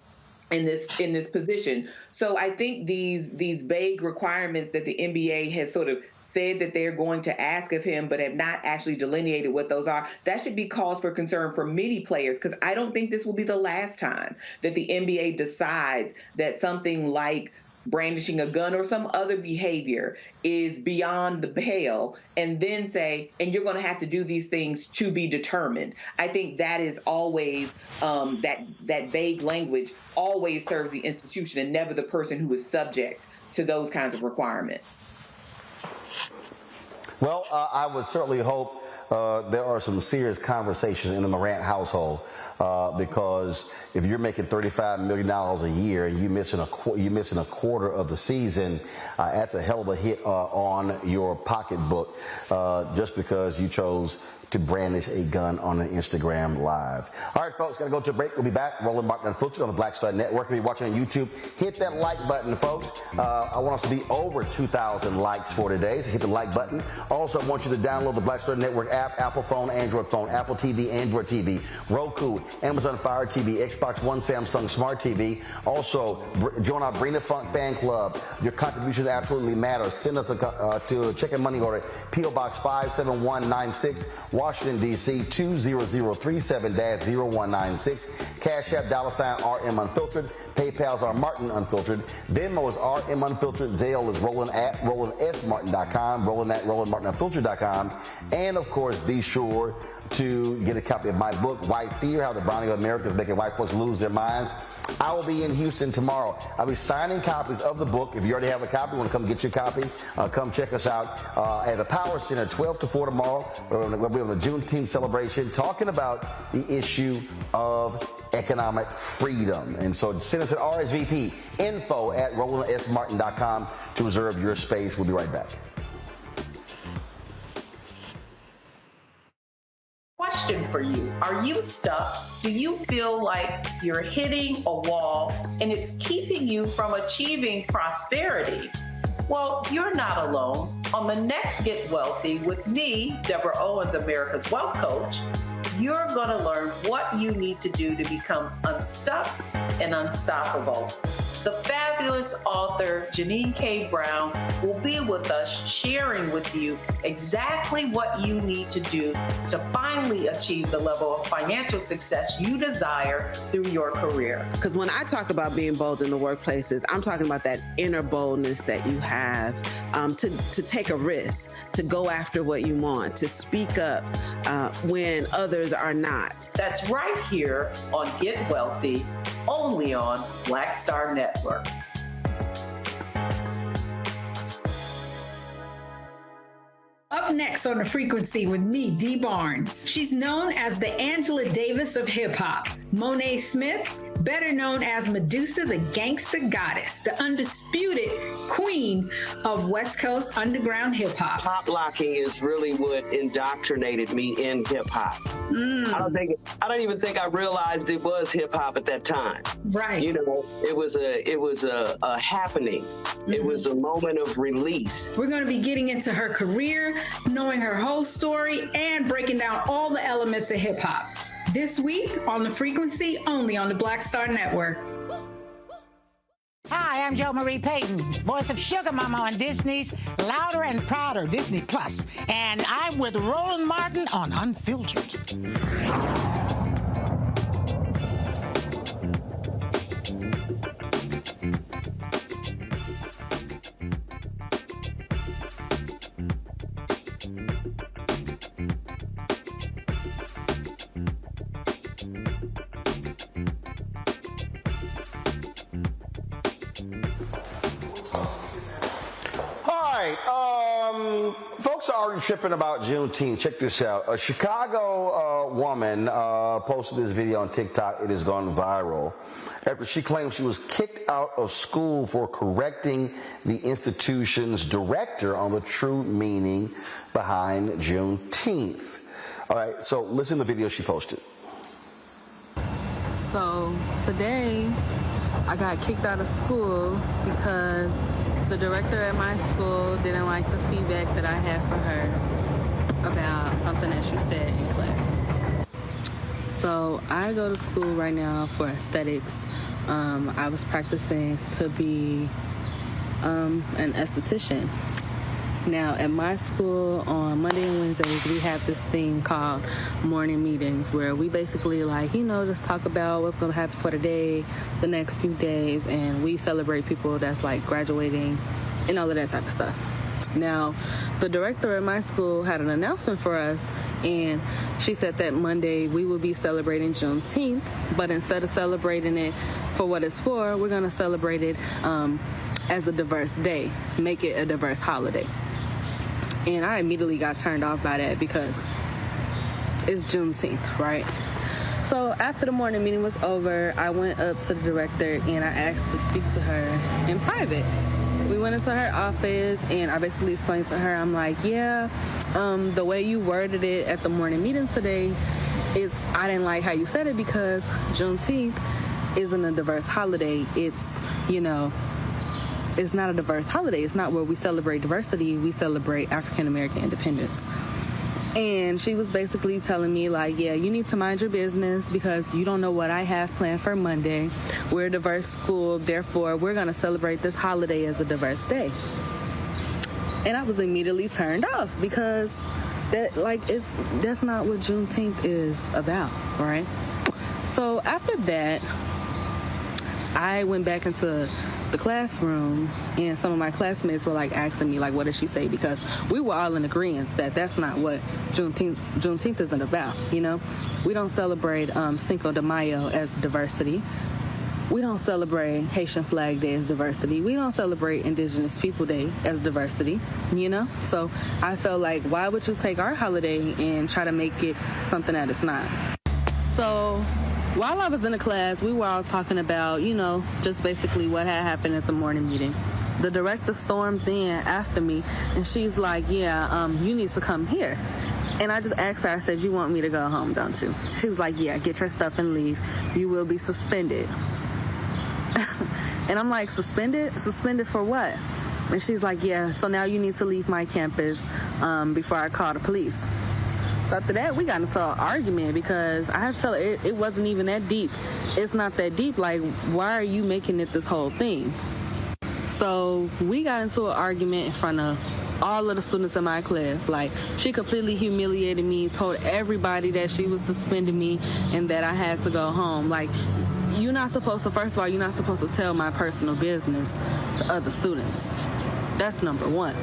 Speaker 6: in this position. So I think these vague requirements that the NBA has sort of said that they're going to ask of him, but have not actually delineated what those are, that should be cause for concern for many players, because I don't think this will be the last time that the NBA decides that something like brandishing a gun or some other behavior is beyond the pale, and then say, and you're going to have to do these things to be determined. I think that is always, that vague language always serves the institution and never the person who is subject to those kinds of requirements.
Speaker 1: Well, I would certainly hope there are some serious conversations in the Morant household, because if you're making $35 million a year and you're missing a quarter of the season, that's a hell of a hit on your pocketbook, just because you chose to brandish a gun on an Instagram Live. All right, folks, got to go to a break. We'll be back. Roland Martin Unfiltered on the Black Star Network. If you're watching on YouTube, hit that like button, folks. I want us to be over 2,000 likes for today, so hit the like button. Also, I want you to download the Black Star Network app, Apple phone, Android phone, Apple TV, Android TV, Roku, Amazon Fire TV, Xbox One, Samsung Smart TV. Also, join our Bring the Funk fan club. Your contributions absolutely matter. Send us to check and money order, P.O. Box 57196, Washington, D.C. 20037-0196. Cash App, $RM Unfiltered. PayPal's R Martin Unfiltered. Venmo is RM Unfiltered. Zelle is Roland at RolandSMartin.com. Roland at RolandMartinUnfiltered.com. And, of course, be sure to get a copy of my book, White Fear, How the Browning of America is Making White Folks Lose Their Minds. I will be in Houston tomorrow. I'll be signing copies of the book. If you already have a copy, want to come get your copy, come check us out at the Power Center, 12 to 4 tomorrow. We'll be on the Juneteenth celebration, talking about the issue of economic freedom. And so send us an RSVP, info@RolandSMartin.com to reserve your space. We'll be right back.
Speaker 12: Question for you. Are you stuck? Do you feel like you're hitting a wall and it's keeping you from achieving prosperity? Well, you're not alone. On the next Get Wealthy with me, Deborah Owens, America's Wealth Coach, you're going to learn what you need to do to become unstuck and unstoppable. The fabulous author Janine K. Brown will be with us sharing with you exactly what you need to do to finally achieve the level of financial success you desire through your career.
Speaker 13: Because when I talk about being bold in the workplaces, I'm talking about that inner boldness that you have to take a risk, to go after what you want, to speak up when others are not.
Speaker 12: That's right here on Get Wealthy, only on Black Star Network.
Speaker 14: Up next on The Frequency with me, Dee Barnes. She's known as the Angela Davis of hip hop. Monet Smith, better known as Medusa, the gangsta goddess, the undisputed queen of West Coast underground hip hop.
Speaker 16: Pop locking is really what indoctrinated me in hip hop. I don't even think I realized it was hip hop at that time.
Speaker 14: Right.
Speaker 16: You know, it was a happening. It was a moment of release.
Speaker 14: We're going to be getting into her career, knowing her whole story, and breaking down all the elements of hip hop. This week on The Frequency, only on the Black Star Network.
Speaker 17: Hi, I'm Jo Marie Payton, voice of Sugar Mama on Disney's Louder and Prouder Disney Plus, and I'm with Roland Martin on Unfiltered.
Speaker 1: Folks are already tripping about Juneteenth. Check this out. A Chicago woman posted this video on TikTok. It has gone viral after she claimed she was kicked out of school for correcting the institution's director on the true meaning behind Juneteenth. All right, so listen to the video she posted.
Speaker 26: So today, I got kicked out of school because the director at my school didn't like the feedback that I had for her about something that she said in class. So I go to school right now for aesthetics. I was practicing to be an esthetician. Now, at my school on Monday and Wednesdays, we have this thing called morning meetings where we basically just talk about what's going to happen for the day, the next few days, and we celebrate people that's graduating and all of that type of stuff. Now, the director at my school had an announcement for us, and she said that Monday we will be celebrating Juneteenth, but instead of celebrating it for what it's for, we're going to celebrate it as a diverse day, make it a diverse holiday. And I immediately got turned off by that because it's Juneteenth, right? So after the morning meeting was over, I went up to the director and I asked to speak to her in private. We went into her office and I basically explained to her, I'm like, the way you worded it at the morning meeting today, I didn't like how you said it because Juneteenth isn't a diverse holiday. It's not a diverse holiday. It's not where we celebrate diversity. We celebrate African American independence. And she was basically telling me you need to mind your business because you don't know what I have planned for Monday. We're a diverse school, therefore we're going to celebrate this holiday as a diverse day. And I was immediately turned off because that's not what Juneteenth is about, right? So after that, I went back into the classroom and some of my classmates were asking me what did she say, because we were all in agreement that that's not what Juneteenth isn't about. We don't celebrate Cinco de Mayo as diversity. we don't celebrate Haitian Flag Day as diversity. We don't celebrate Indigenous People Day as diversity, you know? So I felt like, why would you take our holiday and try to make it something that it's not? So while I was in the class, we were all talking about, you know, just basically what had happened at the morning meeting. The director storms in after me, and she's like, yeah, you need to come here. And I just asked her, I said, you want me to go home, don't you? She was like, yeah, get your stuff and leave. You will be suspended. And I'm like, suspended? Suspended for what? And she's like, yeah, so now you need to leave my campus before I call the police. So after that, we got into an argument because I had to tell her it wasn't even that deep. It's not that deep. Like, why are you making it this whole thing? So we got into an argument in front of all of the students in my class. Like, she completely humiliated me, told everybody that she was suspending me and that I had to go home. Like, you're not supposed to, first of all, you're not supposed to tell my personal business to other students. That's number one.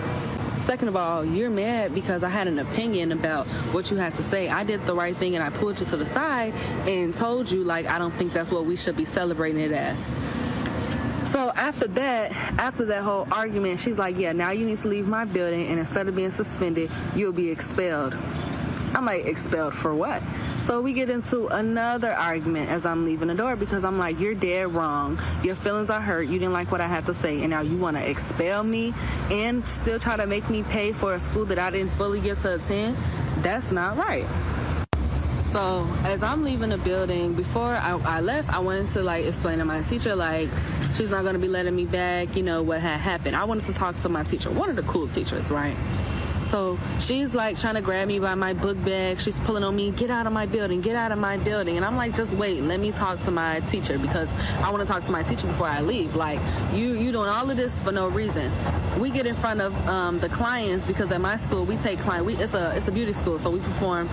Speaker 26: Second of all, you're mad because I had an opinion about what you had to say. I did the right thing and I pulled you to the side and told you, like, I don't think that's what we should be celebrating it as. So after that whole argument, she's like, yeah, now you need to leave my building, and instead of being suspended, you'll be expelled. I'm like, expelled for what? So we get into another argument as I'm leaving the door because I'm like, you're dead wrong. Your feelings are hurt. You didn't like what I had to say, and now you want to expel me and still try to make me pay for a school that I didn't fully get to attend? That's not right. So as I'm leaving the building, before I left, I wanted to, like, explain to my teacher, like, she's not going to be letting me back, you know, what had happened. I wanted to talk to my teacher, one of the cool teachers, right? So she's like trying to grab me by my book bag. She's pulling on me, get out of my building, get out of my building. And I'm like, just wait, let me talk to my teacher because I want to talk to my teacher before I leave. Like, you doing all of this for no reason. We get in front of the clients because at my school we take clients. It's a beauty school, so we perform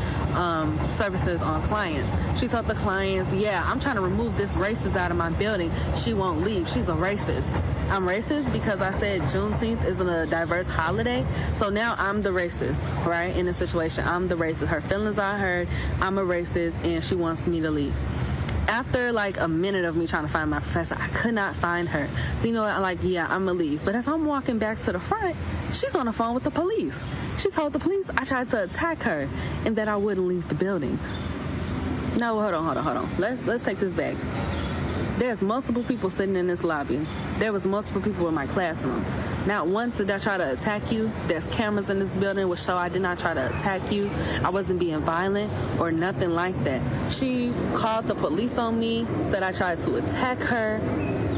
Speaker 26: services on clients. She told the clients, yeah, I'm trying to remove this racist out of my building. She won't leave. She's a racist. I'm racist because I said Juneteenth isn't a diverse holiday. So now I'm the racist, right? In this situation, I'm the racist. Her feelings are hurt. I'm a racist, and she wants me to leave. After like a minute of me trying to find my professor, I could not find her. So you know what? I'm like, yeah, I'm gonna leave. But as I'm walking back to the front, she's on the phone with the police. She told the police I tried to attack her and that I wouldn't leave the building. No, hold on. Let's take this back. There's multiple people sitting in this lobby. There was multiple people in my classroom. Not once did I try to attack you. There's cameras in this building which show I did not try to attack you. I wasn't being violent or nothing like that. She called the police on me, said I tried to attack her.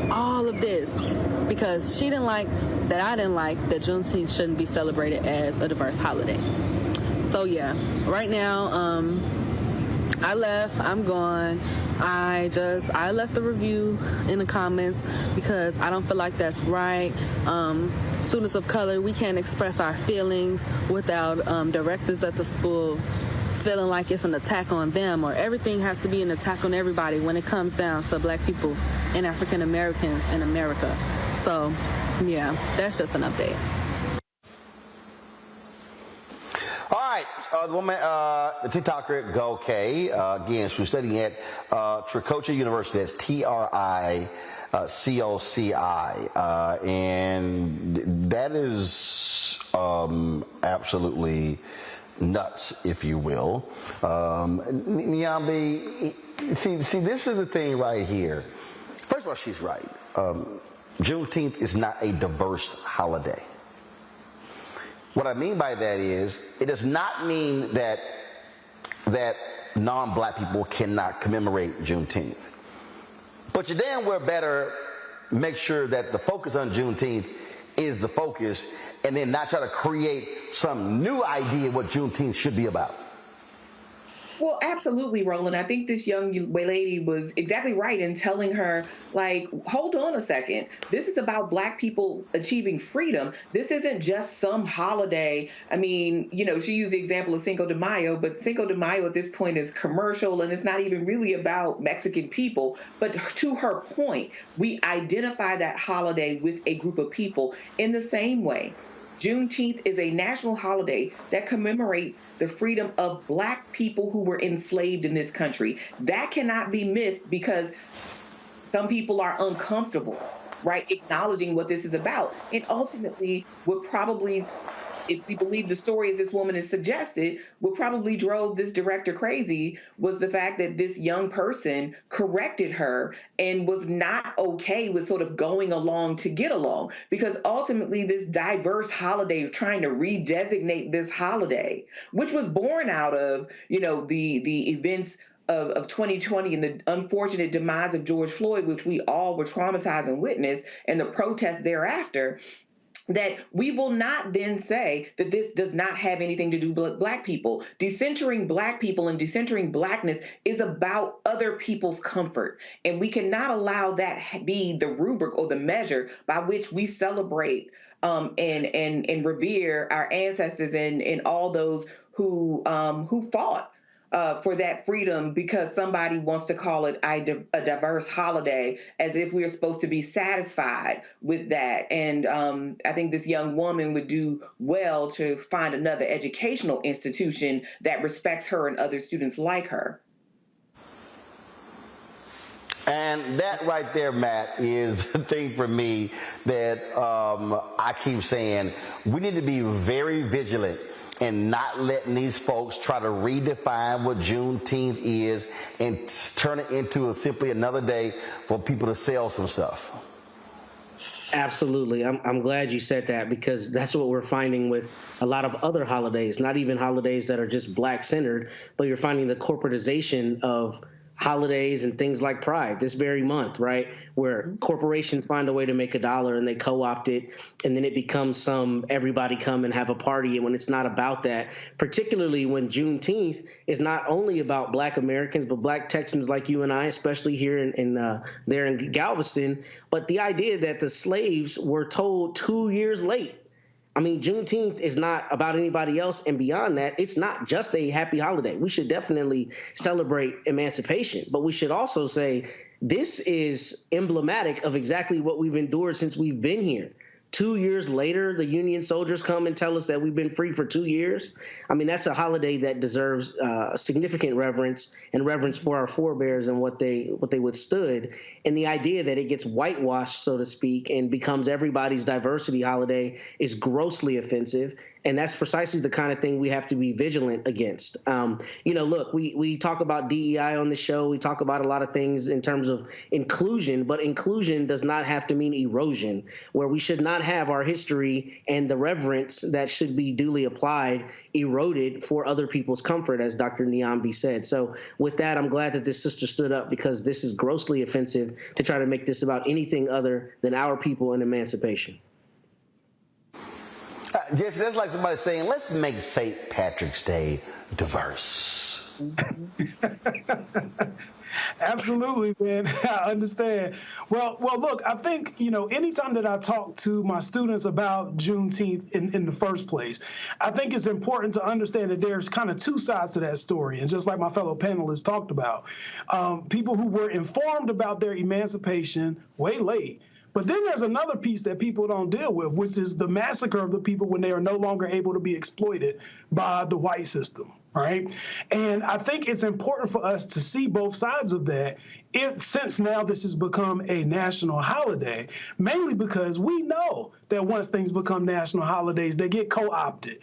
Speaker 26: All of this because she didn't like that I didn't like that Juneteenth shouldn't be celebrated as a diverse holiday. So yeah, right now, I left, I'm gone. I left the review in the comments because I don't feel like that's right. Students of color, we can't express our feelings without directors at the school feeling like it's an attack on them, or everything has to be an attack on everybody when it comes down to Black people and African Americans in America. So yeah, that's just an update.
Speaker 1: All right, the woman, the TikToker Go K, again, she was studying at Tricoci University. That's TRICOCI, and that is absolutely nuts, if you will. Nyambi, see, this is the thing right here. First of all, she's right. Juneteenth is not a diverse holiday. What I mean by that is, it does not mean that non-Black people cannot commemorate Juneteenth. But you damn well better make sure that the focus on Juneteenth is the focus, and then not try to create some new idea what Juneteenth should be about.
Speaker 6: Well, absolutely, Roland. I think this young lady was exactly right in telling her, like, hold on a second. This is about Black people achieving freedom. This isn't just some holiday. I mean, you know, she used the example of Cinco de Mayo, but Cinco de Mayo at this point is commercial, and it's not even really about Mexican people. But to her point, we identify that holiday with a group of people in the same way. Juneteenth is a national holiday that commemorates the freedom of Black people who were enslaved in this country. That cannot be missed because Some people are uncomfortable, right, acknowledging what this is about. And ultimately, what probably, if we believe the story as this woman has suggested, what probably drove this director crazy was the fact that this young person corrected her and was not okay with sort of going along to get along. Because ultimately, this diverse holiday, of trying to redesignate this holiday, which was born out of, the events of 2020 and the unfortunate demise of George Floyd, which we all were traumatized and witnessed, and the protests thereafter, that we will not then say that this does not have anything to do with Black people. Decentering Black people and decentering Blackness is about other people's comfort. And we cannot allow that be the rubric or the measure by which we celebrate and revere our ancestors and all those who fought for that freedom, because somebody wants to call it a diverse holiday, as if we're supposed to be satisfied with that. And I think this young woman would do well to find another educational institution that respects her and other students like her.
Speaker 1: And that right there, Matt, is the thing for me that I keep saying. We need to be very vigilant and not letting these folks try to redefine what Juneteenth is and turn it into simply another day for people to sell some stuff.
Speaker 20: Absolutely. I'm glad you said that, because that's what we're finding with a lot of other holidays, not even holidays that are just Black-centered, but you're finding the corporatization of holidays and things like Pride this very month, right? Where corporations find a way to make $1 and they co-opt it, and then it becomes some everybody come and have a party. And when it's not about that, particularly when Juneteenth is not only about Black Americans, but Black Texans like you and I, especially here there in Galveston. But the idea that the slaves were told 2 years late. I mean, Juneteenth is not about anybody else. And beyond that, it's not just a happy holiday. We should definitely celebrate emancipation, but we should also say this is emblematic of exactly what we've endured since we've been here. 2 years later, the Union soldiers come and tell us that we've been free for 2 years. I mean, that's a holiday that deserves significant reverence and reverence for our forebears and what they withstood. And the idea that it gets whitewashed, so to speak, and becomes everybody's diversity holiday is grossly offensive. And that's precisely the kind of thing we have to be vigilant against. Look, we talk about DEI on the show. We talk about a lot of things in terms of inclusion, but inclusion does not have to mean erosion, where we should not have our history and the reverence that should be duly applied eroded for other people's comfort, as Dr. Niambi said. So with that, I'm glad that this sister stood up, because this is grossly offensive to try to make this about anything other than our people and emancipation.
Speaker 1: Just that's like somebody saying, let's make St. Patrick's Day diverse.
Speaker 22: Absolutely, man. I understand. Well, look, I think, anytime that I talk to my students about Juneteenth in the first place, I think it's important to understand that there's kind of two sides to that story. And just like my fellow panelists talked about, people who were informed about their emancipation way late. But then there's another piece that people don't deal with, which is the massacre of the people when they are no longer able to be exploited by the white system, right? And I think it's important for us to see both sides of that, since now this has become a national holiday, mainly because we know that once things become national holidays, they get co-opted.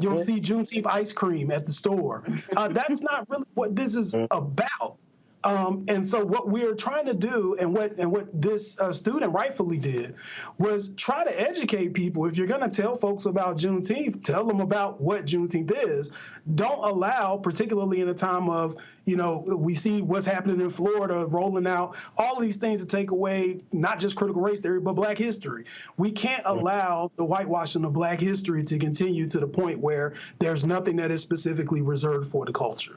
Speaker 22: You'll see Juneteenth ice cream at the store. That's not really what this is about. And so what we're trying to do, and what this student rightfully did, was try to educate people. If you're going to tell folks about Juneteenth, tell them about what Juneteenth is. Don't allow, particularly in a time of, we see what's happening in Florida, rolling out all of these things to take away not just critical race theory, but Black history. We can't allow the whitewashing of Black history to continue to the point where there's nothing that is specifically reserved for the culture.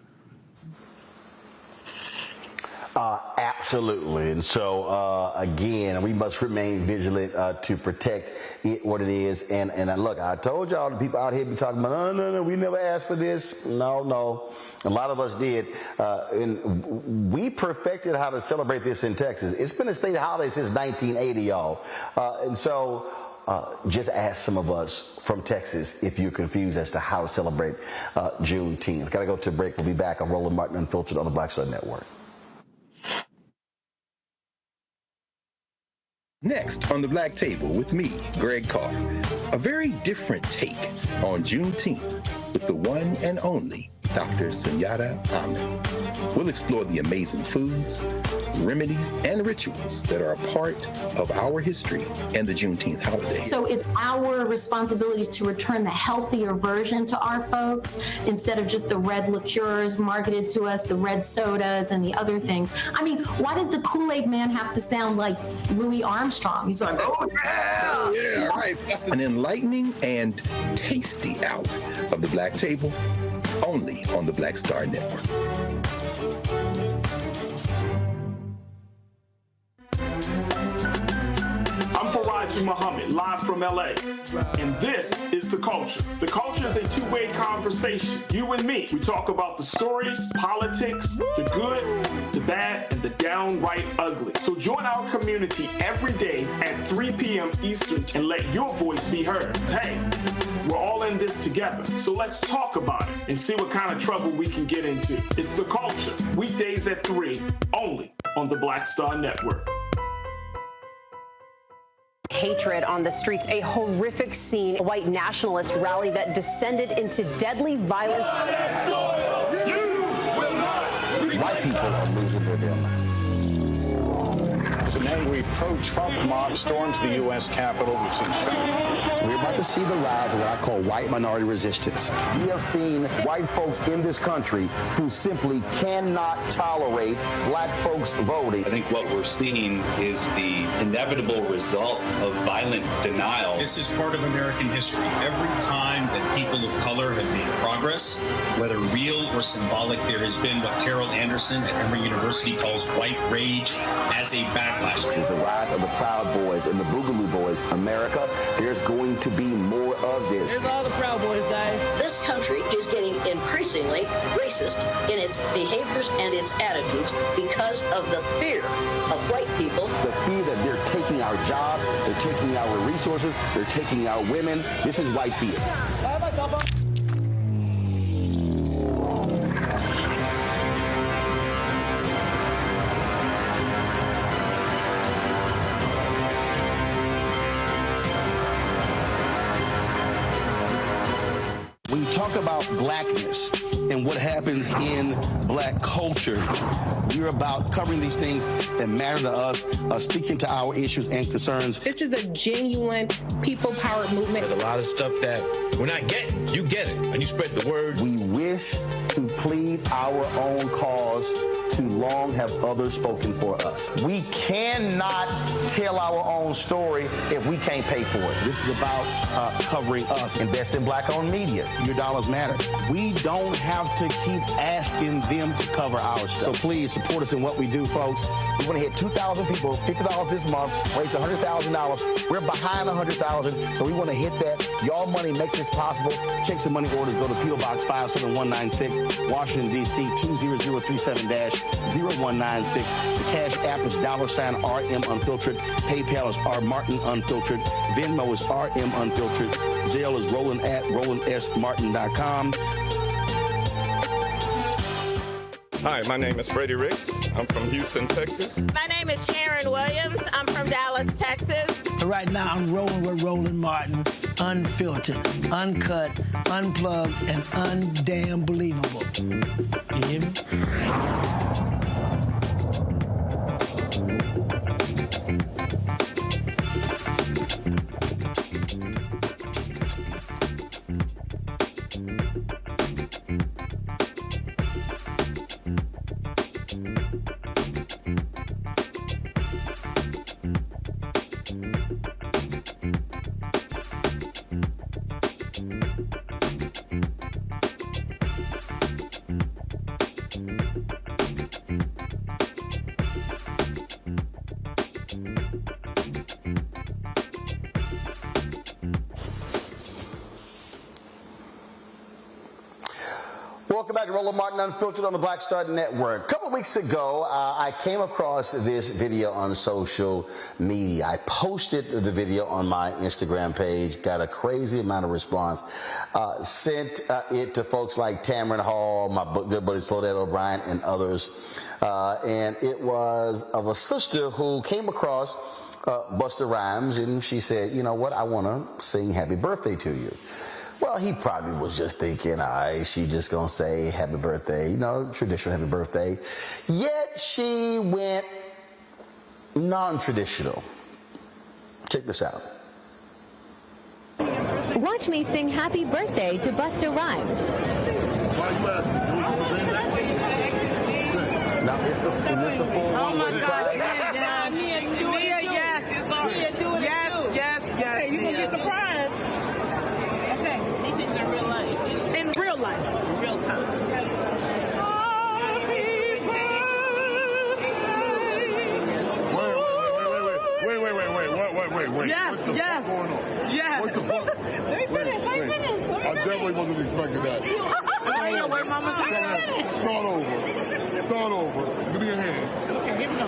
Speaker 1: Absolutely. And so, again, we must remain vigilant to protect what it is. And look, I told y'all, the people out here be talking about, no, we never asked for this. No. A lot of us did. And we perfected how to celebrate this in Texas. It's been a state holiday since 1980, y'all. And so just ask some of us from Texas if you're confused as to how to celebrate Juneteenth. Got to go to a break. We'll be back on Roland Martin Unfiltered on the Black Star Network.
Speaker 8: Next on the Black Table with me, Greg Carr, a very different take on Juneteenth with the one and only Dr. Sunyata Ahmed. We'll explore the amazing foods, remedies, and rituals that are a part of our history and the Juneteenth holiday.
Speaker 3: So it's our responsibility to return the healthier version to our folks instead of just the red liqueurs marketed to us, the red sodas and the other things. I mean, why does the Kool-Aid man have to sound like Louis Armstrong? He's like, oh yeah!
Speaker 8: Yeah, right. An enlightening and tasty hour of the Black Table, only on the Black Star Network.
Speaker 5: Muhammad, live from LA. And this is The Culture. The Culture is a two-way conversation. You and me. We talk about the stories, politics, the good, the bad, and the downright ugly. So join our community every day at 3 p.m. Eastern and let your voice be heard. Hey, we're all in this together. So let's talk about it and see what kind of trouble we can get into. It's The Culture. Weekdays at 3, only on the Black Star Network.
Speaker 7: Hatred on the streets, a horrific scene, a white nationalist rally that descended into deadly violence.
Speaker 1: White people are losing their damn minds.
Speaker 18: An angry pro-Trump mob storms the U.S. Capitol. We've seen shooting.
Speaker 1: We're about to see the rise of what I call white minority resistance. We have seen white folks in this country who simply cannot tolerate black folks voting.
Speaker 19: I think what we're seeing is the inevitable result of violent denial.
Speaker 21: This is part of American history. Every time that people of color have made progress, whether real or symbolic, there has been what Carol Anderson at Emory University calls white rage as a backlash.
Speaker 1: This is the rise of the Proud Boys and the Boogaloo Boys. America, there's going to be more of this.
Speaker 27: Here's all the Proud Boys, guys.
Speaker 28: This country is getting increasingly racist in its behaviors and its attitudes because of the fear of white people.
Speaker 1: The fear that they're taking our jobs, they're taking our resources, they're taking our women. This is white fear.
Speaker 10: When you talk about blackness and what happens in black culture, we're about covering these things that matter to us, speaking to our issues and concerns.
Speaker 29: This is a genuine people-powered movement.
Speaker 2: There's a lot of stuff that we're not getting. You get it, and you spread the word.
Speaker 1: We wish to plead our own cause. Too long have others spoken for us. We cannot tell our own story if we can't pay for it. This is about covering us. Invest in black-owned media. Your dollars matter. We don't have to keep asking them to cover our stuff. So please support us in what we do, folks. We want to hit 2,000 people, $50 this month, raise $100,000. We're behind 100,000, so we want to hit that. Y'all money makes this possible. Checks and money orders go to P.O. Box 57196, Washington, D.C. 20037-0196. The Cash App is $RM Unfiltered. PayPal is R Martin Unfiltered. Venmo is RM Unfiltered. Zelle is Roland at RolandSMartin.com.
Speaker 30: Hi, my name is Freddie Ricks. I'm from Houston, Texas.
Speaker 31: My name is Sharon Williams. I'm from Dallas, Texas.
Speaker 32: Right now, I'm rolling with Roland Martin, unfiltered, uncut, unplugged, and undamn believable. You hear me?
Speaker 1: Welcome back to Roland Martin Unfiltered on the Black Star Network. A couple weeks ago, I came across this video on social media. I posted the video on my Instagram page, got a crazy amount of response, sent it to folks like Tamron Hall, my good buddy Slodette O'Brien, and others. And it was of a sister who came across Busta Rhymes, and she said, you know what, I want to sing happy birthday to you. Well, he probably was just thinking, she just going to say happy birthday, traditional happy birthday. Yet she went non-traditional. Check this out.
Speaker 4: Watch me sing happy birthday to Busta Rhymes.
Speaker 1: Now, is this the full one?
Speaker 9: Oh my God! Nia, yes, it's all. Yes.
Speaker 11: Okay, you gonna get surprised. Okay, she sings in real life.
Speaker 9: In real life.
Speaker 11: In real time.
Speaker 9: Wait. Yes.
Speaker 12: What the fuck going on?
Speaker 9: Yes.
Speaker 12: What the fuck?
Speaker 11: Let me finish.
Speaker 12: I definitely wasn't expecting that.
Speaker 9: Where Mama's
Speaker 12: Start over. Give me your hand.
Speaker 11: Okay, here we go.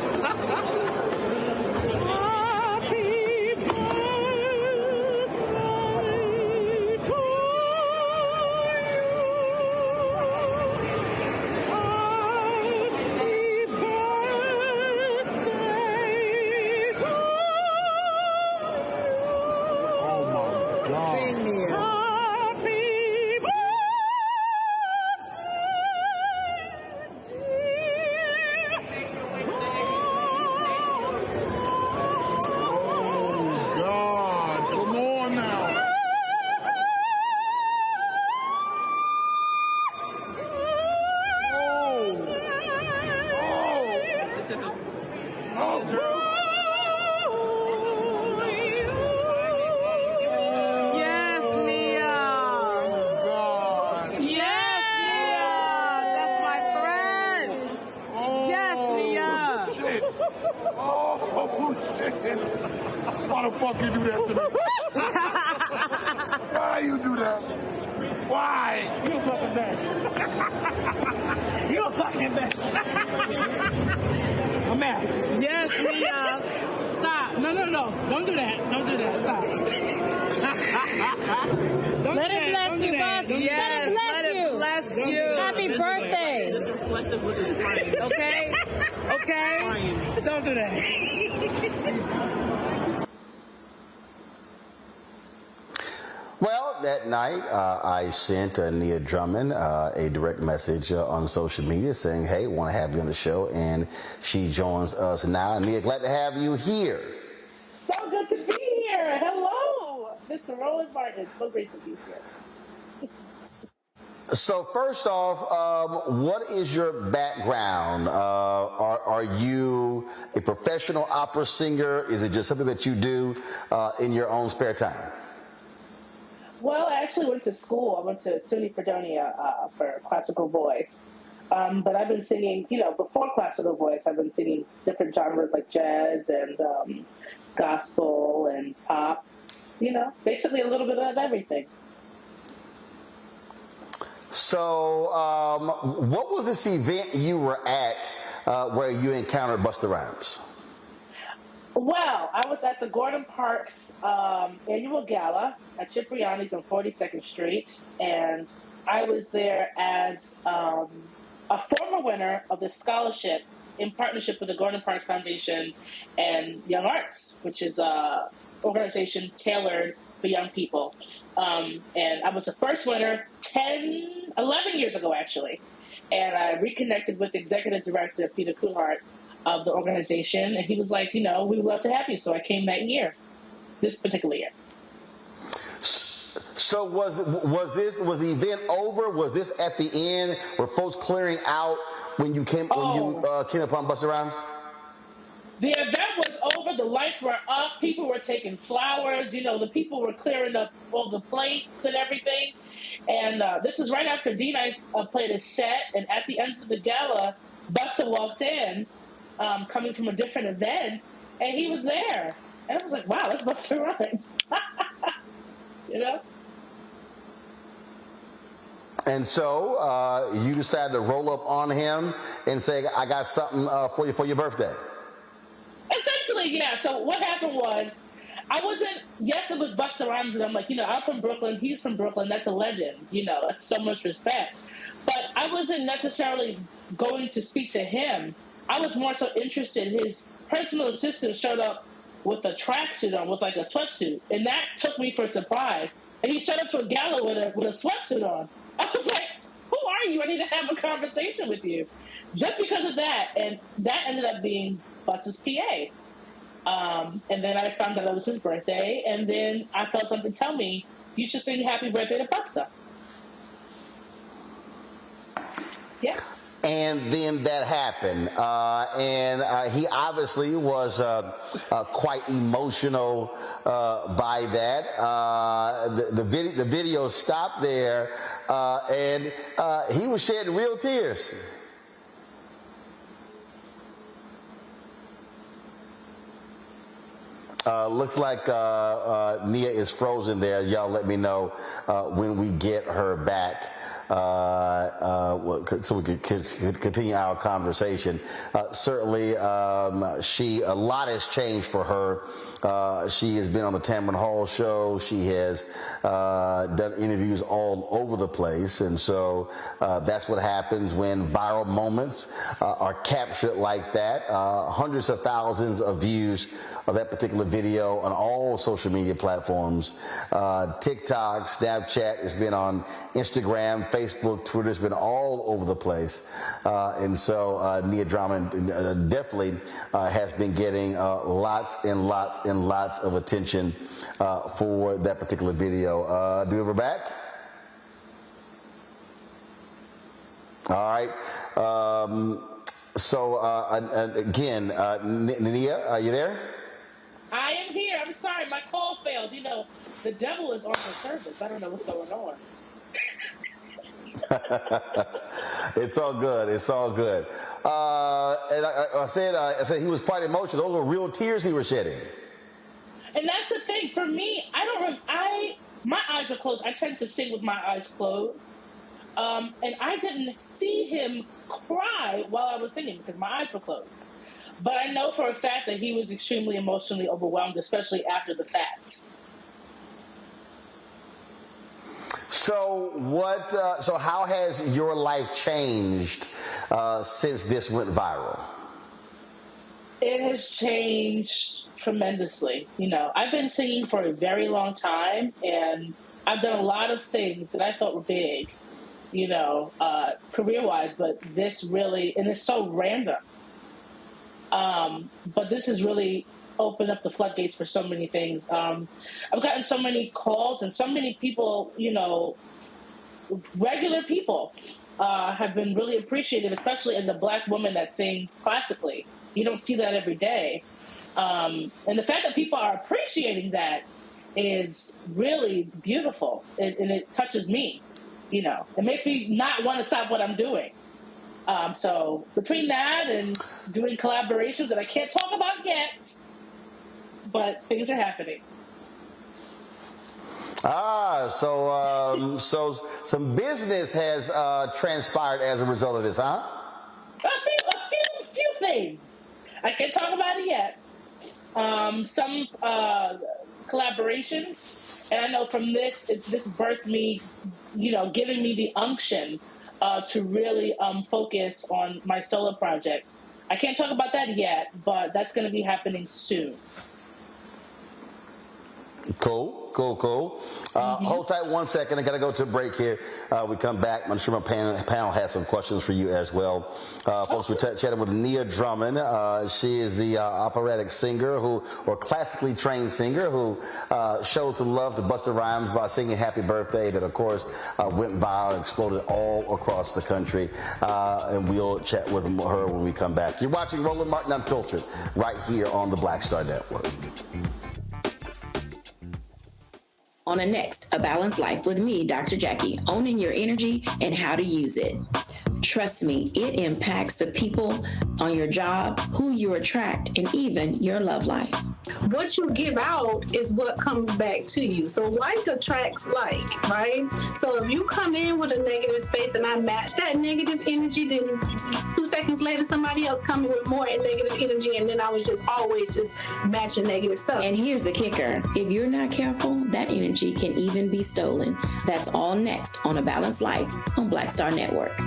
Speaker 12: Why the fuck you do that to me? Why you do that? Why?
Speaker 11: You a fucking mess. You a fucking mess. A mess.
Speaker 9: Yes, Nia.
Speaker 11: Stop. No. Don't do that. Stop.
Speaker 29: Let it bless you, boss.
Speaker 9: Yes, let it bless you.
Speaker 29: Happy birthday.
Speaker 11: This is reflective with his brain.
Speaker 9: Okay?
Speaker 11: Don't do that.
Speaker 1: Well, that night, I sent Nia Drummond a direct message on social media saying, hey, want to have you on the show, and she joins us now. Nia, glad to have you here.
Speaker 11: So good to be here. Hello, Mr. Roland Martin. So great to be here.
Speaker 1: So first off, what is your background? Are you a professional opera singer? Is it just something that you do in your own spare time?
Speaker 11: Well, I actually went to school. I went to SUNY Fredonia for classical voice. But I've been singing, before classical voice, I've been singing different genres like jazz and gospel and pop, basically a little bit of everything.
Speaker 1: So what was this event you were at where you encountered Busta Rhymes?
Speaker 11: Well, I was at the Gordon Parks annual gala at Cipriani's on 42nd Street, and I was there as a former winner of the scholarship in partnership with the Gordon Parks Foundation and Young Arts, which is an organization tailored for young people. And I was the first winner 11 years ago, actually. And I reconnected with the executive director, Peter Kuhart, of the organization, and he was like, we would love to have you. So I came that year, this particular year.
Speaker 1: So was the event over? Was this at the end? Were folks clearing out when you came upon Busta Rhymes?
Speaker 11: The event was over. The lights were up. People were taking flowers. The people were clearing up all the plates and everything. And this is right after D-Nice played a set. And at the end of the gala, Busta walked in, coming from a different event, and he was there. And I was like, wow, that's Busta Rhymes.
Speaker 1: And so you decided to roll up on him and say, I got something for you for your birthday.
Speaker 11: Essentially, yeah. So what happened was, it was Busta Rhymes, and I'm like, I'm from Brooklyn, he's from Brooklyn, that's a legend, that's so much respect. But I wasn't necessarily going to speak to him. I was more so interested. His personal assistant showed up with a tracksuit on, with like a sweatsuit. And that took me for a surprise. And he showed up to a gala with a sweatsuit on. I was like, who are you? I need to have a conversation with you. Just because of that. And that ended up being Busta's PA. And then I found out it was his birthday. And then I felt something tell me, you should sing happy birthday to Busta. Yeah.
Speaker 1: And then that happened, and he obviously was quite emotional by that. The video stopped there, and he was shedding real tears. Looks like Nia is frozen there. Y'all let me know when we get her back. So we could continue our conversation. Certainly, a lot has changed for her. She has been on the Tamron Hall show. She has done interviews all over the place, and so that's what happens when viral moments are captured like that. Hundreds of thousands of views of that particular video on all social media platforms. TikTok, Snapchat, it's been on Instagram, Facebook, Twitter, it's been all over the place. And so Nia Drummond definitely has been getting lots and lots and lots of attention for that particular video. Do we have her back? All right. Again, Nia, are you there?
Speaker 11: I am here. I'm sorry, my call failed. You know, the devil is on the service. I don't know what's going on.
Speaker 1: It's all good. It's all good. And I said he was quite emotional. Those were real tears he was shedding.
Speaker 11: And that's the thing for me. My eyes were closed. I tend to sing with my eyes closed, and I didn't see him cry while I was singing because my eyes were closed. But I know for a fact that he was extremely emotionally overwhelmed, especially after the fact.
Speaker 1: So how has your life changed since this went viral?
Speaker 11: It has changed tremendously. You know, I've been singing for a very long time, and I've done a lot of things that I thought were big, you know, career-wise, but this really, and it's so random. But this has really opened up the floodgates for so many things. I've gotten so many calls, and so many people, you know, regular people have been really appreciative, especially as a Black woman that sings classically. You don't see that every day. And the fact that people are appreciating that is really beautiful, and it touches me. You know, it makes me not want to stop what I'm doing. So between that and doing collaborations that I can't talk about yet, but things are happening.
Speaker 1: So some business has transpired as a result of this, huh?
Speaker 11: A few things. I can't talk about it yet. Some collaborations, and I know from this birthed me, you know, giving me the unction to really focus on my solo project. I can't talk about that yet, but that's going to be happening soon.
Speaker 1: Cool. Hold tight 1 second. I got to go to a break here. We come back. I'm sure my panel has some questions for you as well. Folks, we're chatting with Nia Drummond. She is the operatic singer or classically trained singer who showed some love to Busta Rhymes by singing Happy Birthday that, of course, went viral and exploded all across the country. And we'll chat with her when we come back. You're watching Roland Martin Unfiltered right here on the Black Star Network.
Speaker 6: On the next, A Balanced Life with me, Dr. Jackie, owning your energy and how to use it. Trust me, it impacts the people on your job, who you attract, and even your love life.
Speaker 13: What you give out is what comes back to you. So like attracts like, right? So if you come in with a negative space and I match that negative energy, then 2 seconds later, somebody else coming with more negative energy, and then I was just always just matching negative stuff.
Speaker 6: And here's the kicker. If you're not careful, that energy can even be stolen. That's all next on A Balanced Life on Black Star Network.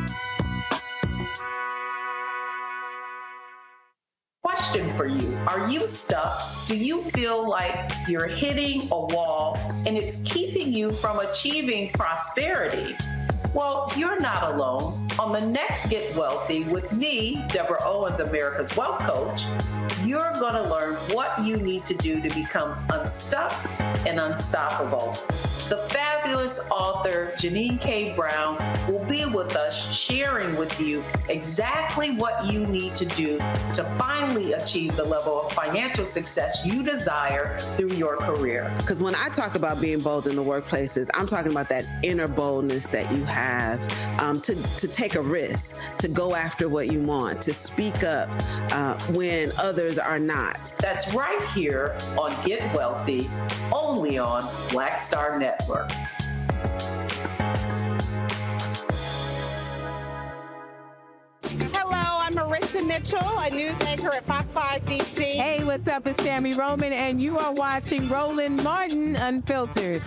Speaker 14: Watch
Speaker 3: question for you. Are you stuck? Do you feel like you're hitting a wall and it's keeping you from achieving prosperity? Well, you're not alone. On the next Get Wealthy with me, Deborah Owens, America's Wealth Coach, you're going to learn what you need to do to become unstuck and unstoppable. The fabulous author Janine K. Brown will be with us sharing with you exactly what you need to do to finally achieve the level of financial success you desire through your career.
Speaker 14: Because when I talk about being bold in the workplaces, I'm talking about that inner boldness that you have to take a risk, to go after what you want, to speak up when others are not.
Speaker 3: That's right here on Get Wealthy, only on Black Star Network.
Speaker 15: Hello, I'm Marissa Mitchell, a news anchor at Fox 5 DC.
Speaker 29: Hey, what's up? It's Tammy Roman, and you are watching Roland Martin Unfiltered.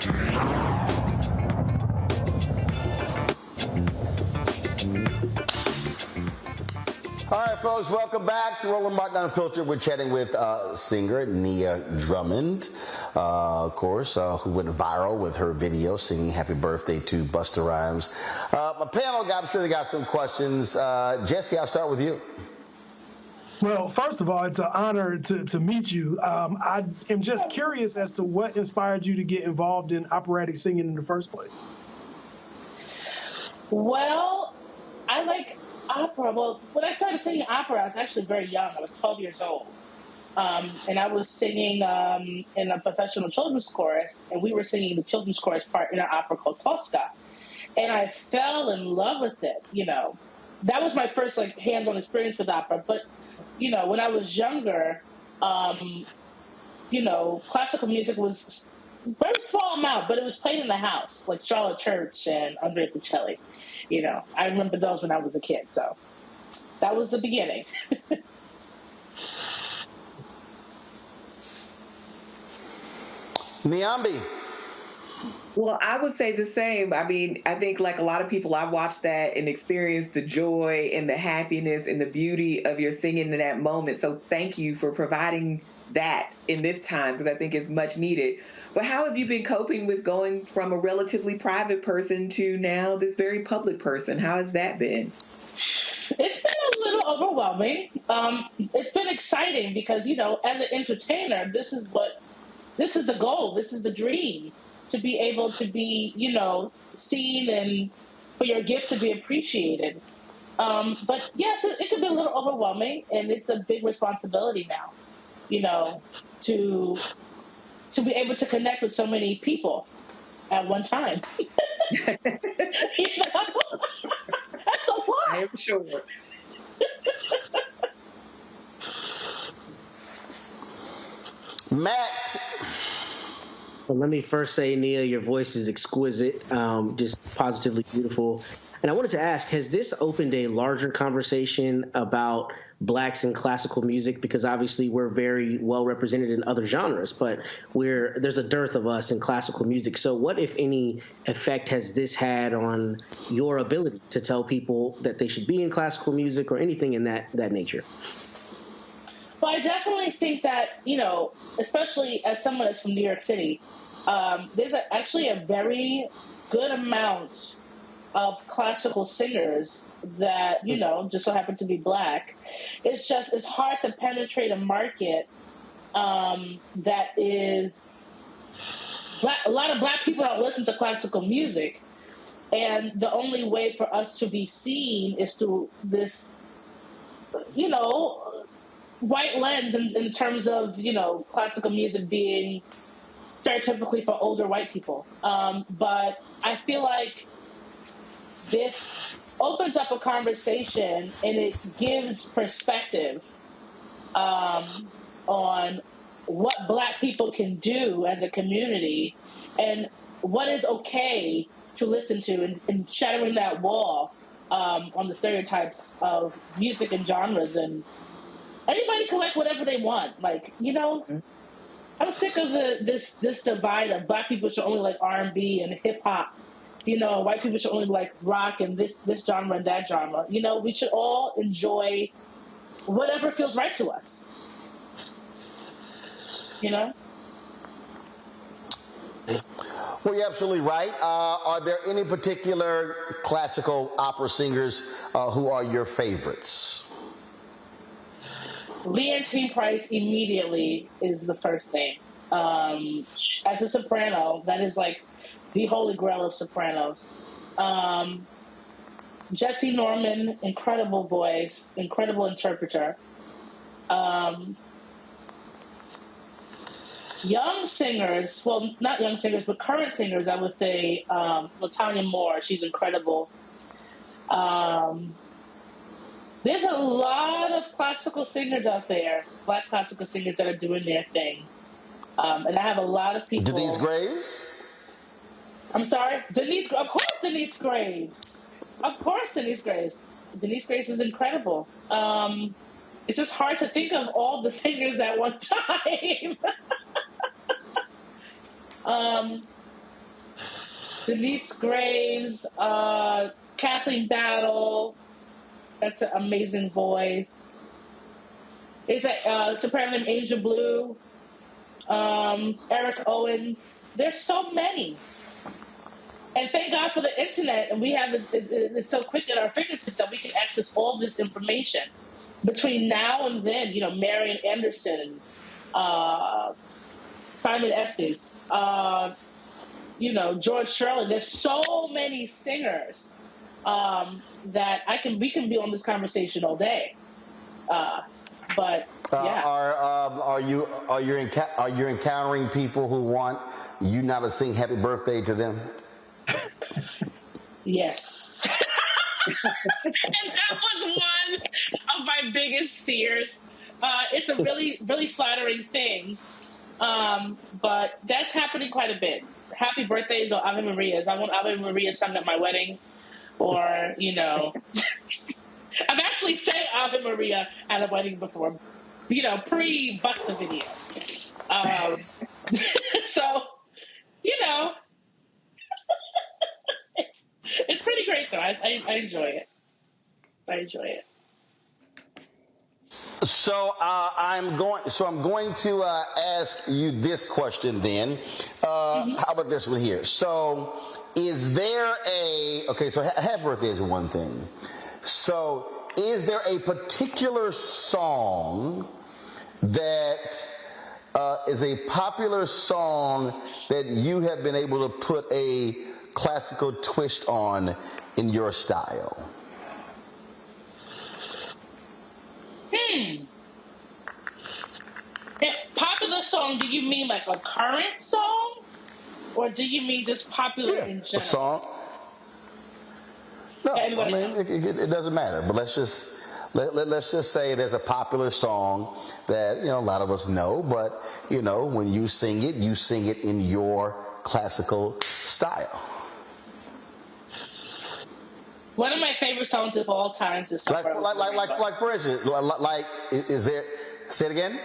Speaker 1: All right, folks, welcome back to Roland Martin Unfiltered. We're chatting with singer Nia Drummond, of course, who went viral with her video singing Happy Birthday to Busta Rhymes. My panel, I'm sure they got some questions. Jesse, I'll start with you.
Speaker 16: Well, first of all, it's an honor to meet you. I am just curious as to what inspired you to get involved in operatic singing in the first place.
Speaker 11: Well, I like opera. Well, when I started singing opera, I was actually very young. I was 12 years old. And I was singing in a professional children's chorus, and we were singing the children's chorus part in our opera called Tosca. And I fell in love with it, you know. That was my first, like, hands-on experience with opera. But, you know, when I was younger, you know, classical music was a very small amount, but it was played in the house, like Charlotte Church and Andrea Bocelli. You know, I remember those when I was a kid, so that was the beginning.
Speaker 1: Niambi.
Speaker 17: Well, I would say the same. I mean, I think like a lot of people, I watched that and experienced the joy and the happiness and the beauty of your singing in that moment. So thank you for providing that in this time, because I think it's much needed. But how have you been coping with going from a relatively private person to now this very public person? How has that been?
Speaker 11: It's been a little overwhelming. It's been exciting because, you know, as an entertainer, this is the goal. This is the dream, to be able to be, you know, seen and for your gift to be appreciated. But yes, it can be a little overwhelming, and it's a big responsibility now, you know, to be able to connect with so many people at one time. You know? That's a lot.
Speaker 17: I am sure.
Speaker 1: Matt.
Speaker 20: Well, let me first say, Nia, your voice is exquisite, just positively beautiful. And I wanted to ask, has this opened a larger conversation about Blacks in classical music? Because obviously we're very well represented in other genres, but there's a dearth of us in classical music. So what, if any, effect has this had on your ability to tell people that they should be in classical music or anything in that nature?
Speaker 11: Well, I definitely think that, you know, especially as someone that's from New York City, there's actually a very good amount of classical singers that, you know, just so happen to be Black. It's hard to penetrate a market that is Black. A lot of Black people don't listen to classical music, and the only way for us to be seen is through this, you know, white lens in terms of, you know, classical music being stereotypically for older white people. But I feel like this opens up a conversation, and it gives perspective on what Black people can do as a community and what is okay to listen to, and shattering that wall on the stereotypes of music and genres. And anybody can like whatever they want. Like, you know, I'm sick of this divide of Black people should only like R&B and hip hop. You know, white people should only like rock and this genre and that genre. You know, we should all enjoy whatever feels right to us. you know?
Speaker 1: Well, you're absolutely right. Are there any particular classical opera singers who are your favorites?
Speaker 11: Leontine Price immediately is the first name. As a soprano, that is like the holy grail of sopranos. Jesse Norman, incredible voice, incredible interpreter. Young singers, well, not young singers, but current singers, I would say LaTanya Moore, she's incredible. There's a lot of classical singers out there, Black classical singers that are doing their thing. And I have a lot of people.
Speaker 1: Denise Graves?
Speaker 11: I'm sorry? Of course Denise Graves. Of course Denise Graves. Denise Graves is incredible. It's just hard to think of all the singers at one time. Denise Graves, Kathleen Battle, that's an amazing voice. Is a soprano named Angel Blue, Eric Owens. There's so many. And thank God for the internet, and we have it's so quick at our fingertips that we can access all this information. Between now and then, you know, Marian Anderson, Simon Estes, you know, George Shirley. There's so many singers that we can be on this conversation all day. But yeah.
Speaker 1: Are you encountering people who want you now to sing Happy Birthday to them?
Speaker 11: Yes. And that was one of my biggest fears. It's a really, really flattering thing. But that's happening quite a bit. Happy birthdays or Ave Marias. I want Ave Maria sung at my wedding. Or, you know, I've actually sang Ave Maria at a wedding before, you know, pre-Busta video. So, you know, it's pretty great though. I enjoy it. I enjoy it.
Speaker 1: So I'm going to ask you this question then. How about this one here? So is there so Happy Birthday is one thing. So is there a particular song that is a popular song that you have been able to put a classical twist on in your style?
Speaker 11: Popular song, do you mean like a current song? Or do you mean just popular in general?
Speaker 1: A song? No, I mean, it doesn't matter. But let's just say there's a popular song that, you know, a lot of us know, but, you know, when you sing it in your classical style.
Speaker 11: One of my favorite songs of all time is
Speaker 1: like for instance, is there? Say it again.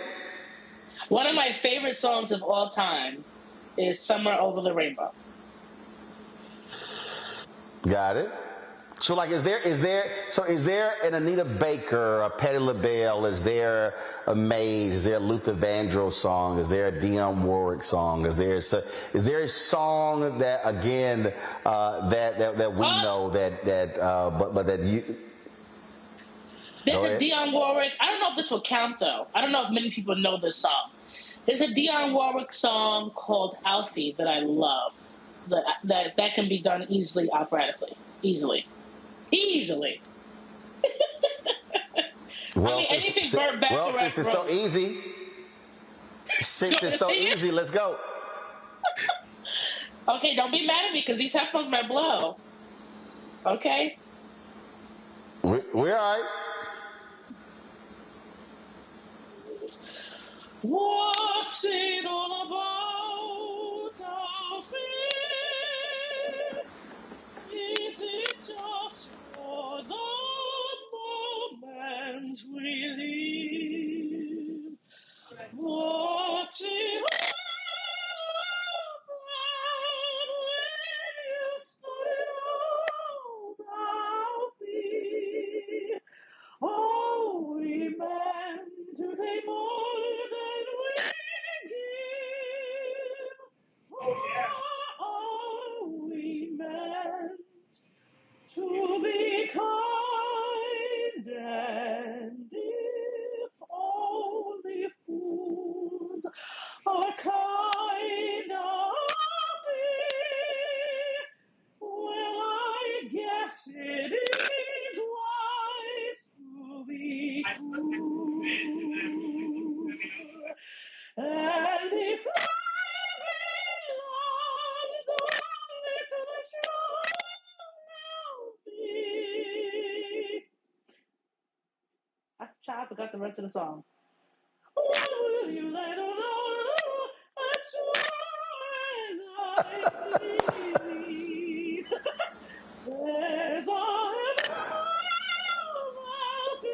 Speaker 11: One of my favorite songs of all time is "Summer Over the Rainbow."
Speaker 1: Got it. So, like, is there an Anita Baker, a Patti LaBelle? Is there a Mays? Is there a Luther Vandross song? Is there a Dionne Warwick song? Is there a song that again that we know but that you?
Speaker 11: There's a Dionne Warwick. I don't know if this will count though. I don't know if many people know this song. There's a Dionne Warwick song called "Alfie" that I love. That can be done easily operatically. Easily.
Speaker 1: Well,
Speaker 11: I mean, anything Burt Bacharach
Speaker 1: since it's so easy, let's go.
Speaker 11: Okay, don't be mad at me because these headphones might blow. Okay?
Speaker 1: We're all right.
Speaker 11: What's it all about, Alfie? Is it just for the moment we live? What's it all about when you started out, Alfie? Oh, we meant to take more than we the rest of the song. What will you let know? As sure as I believe, there's always I'll be.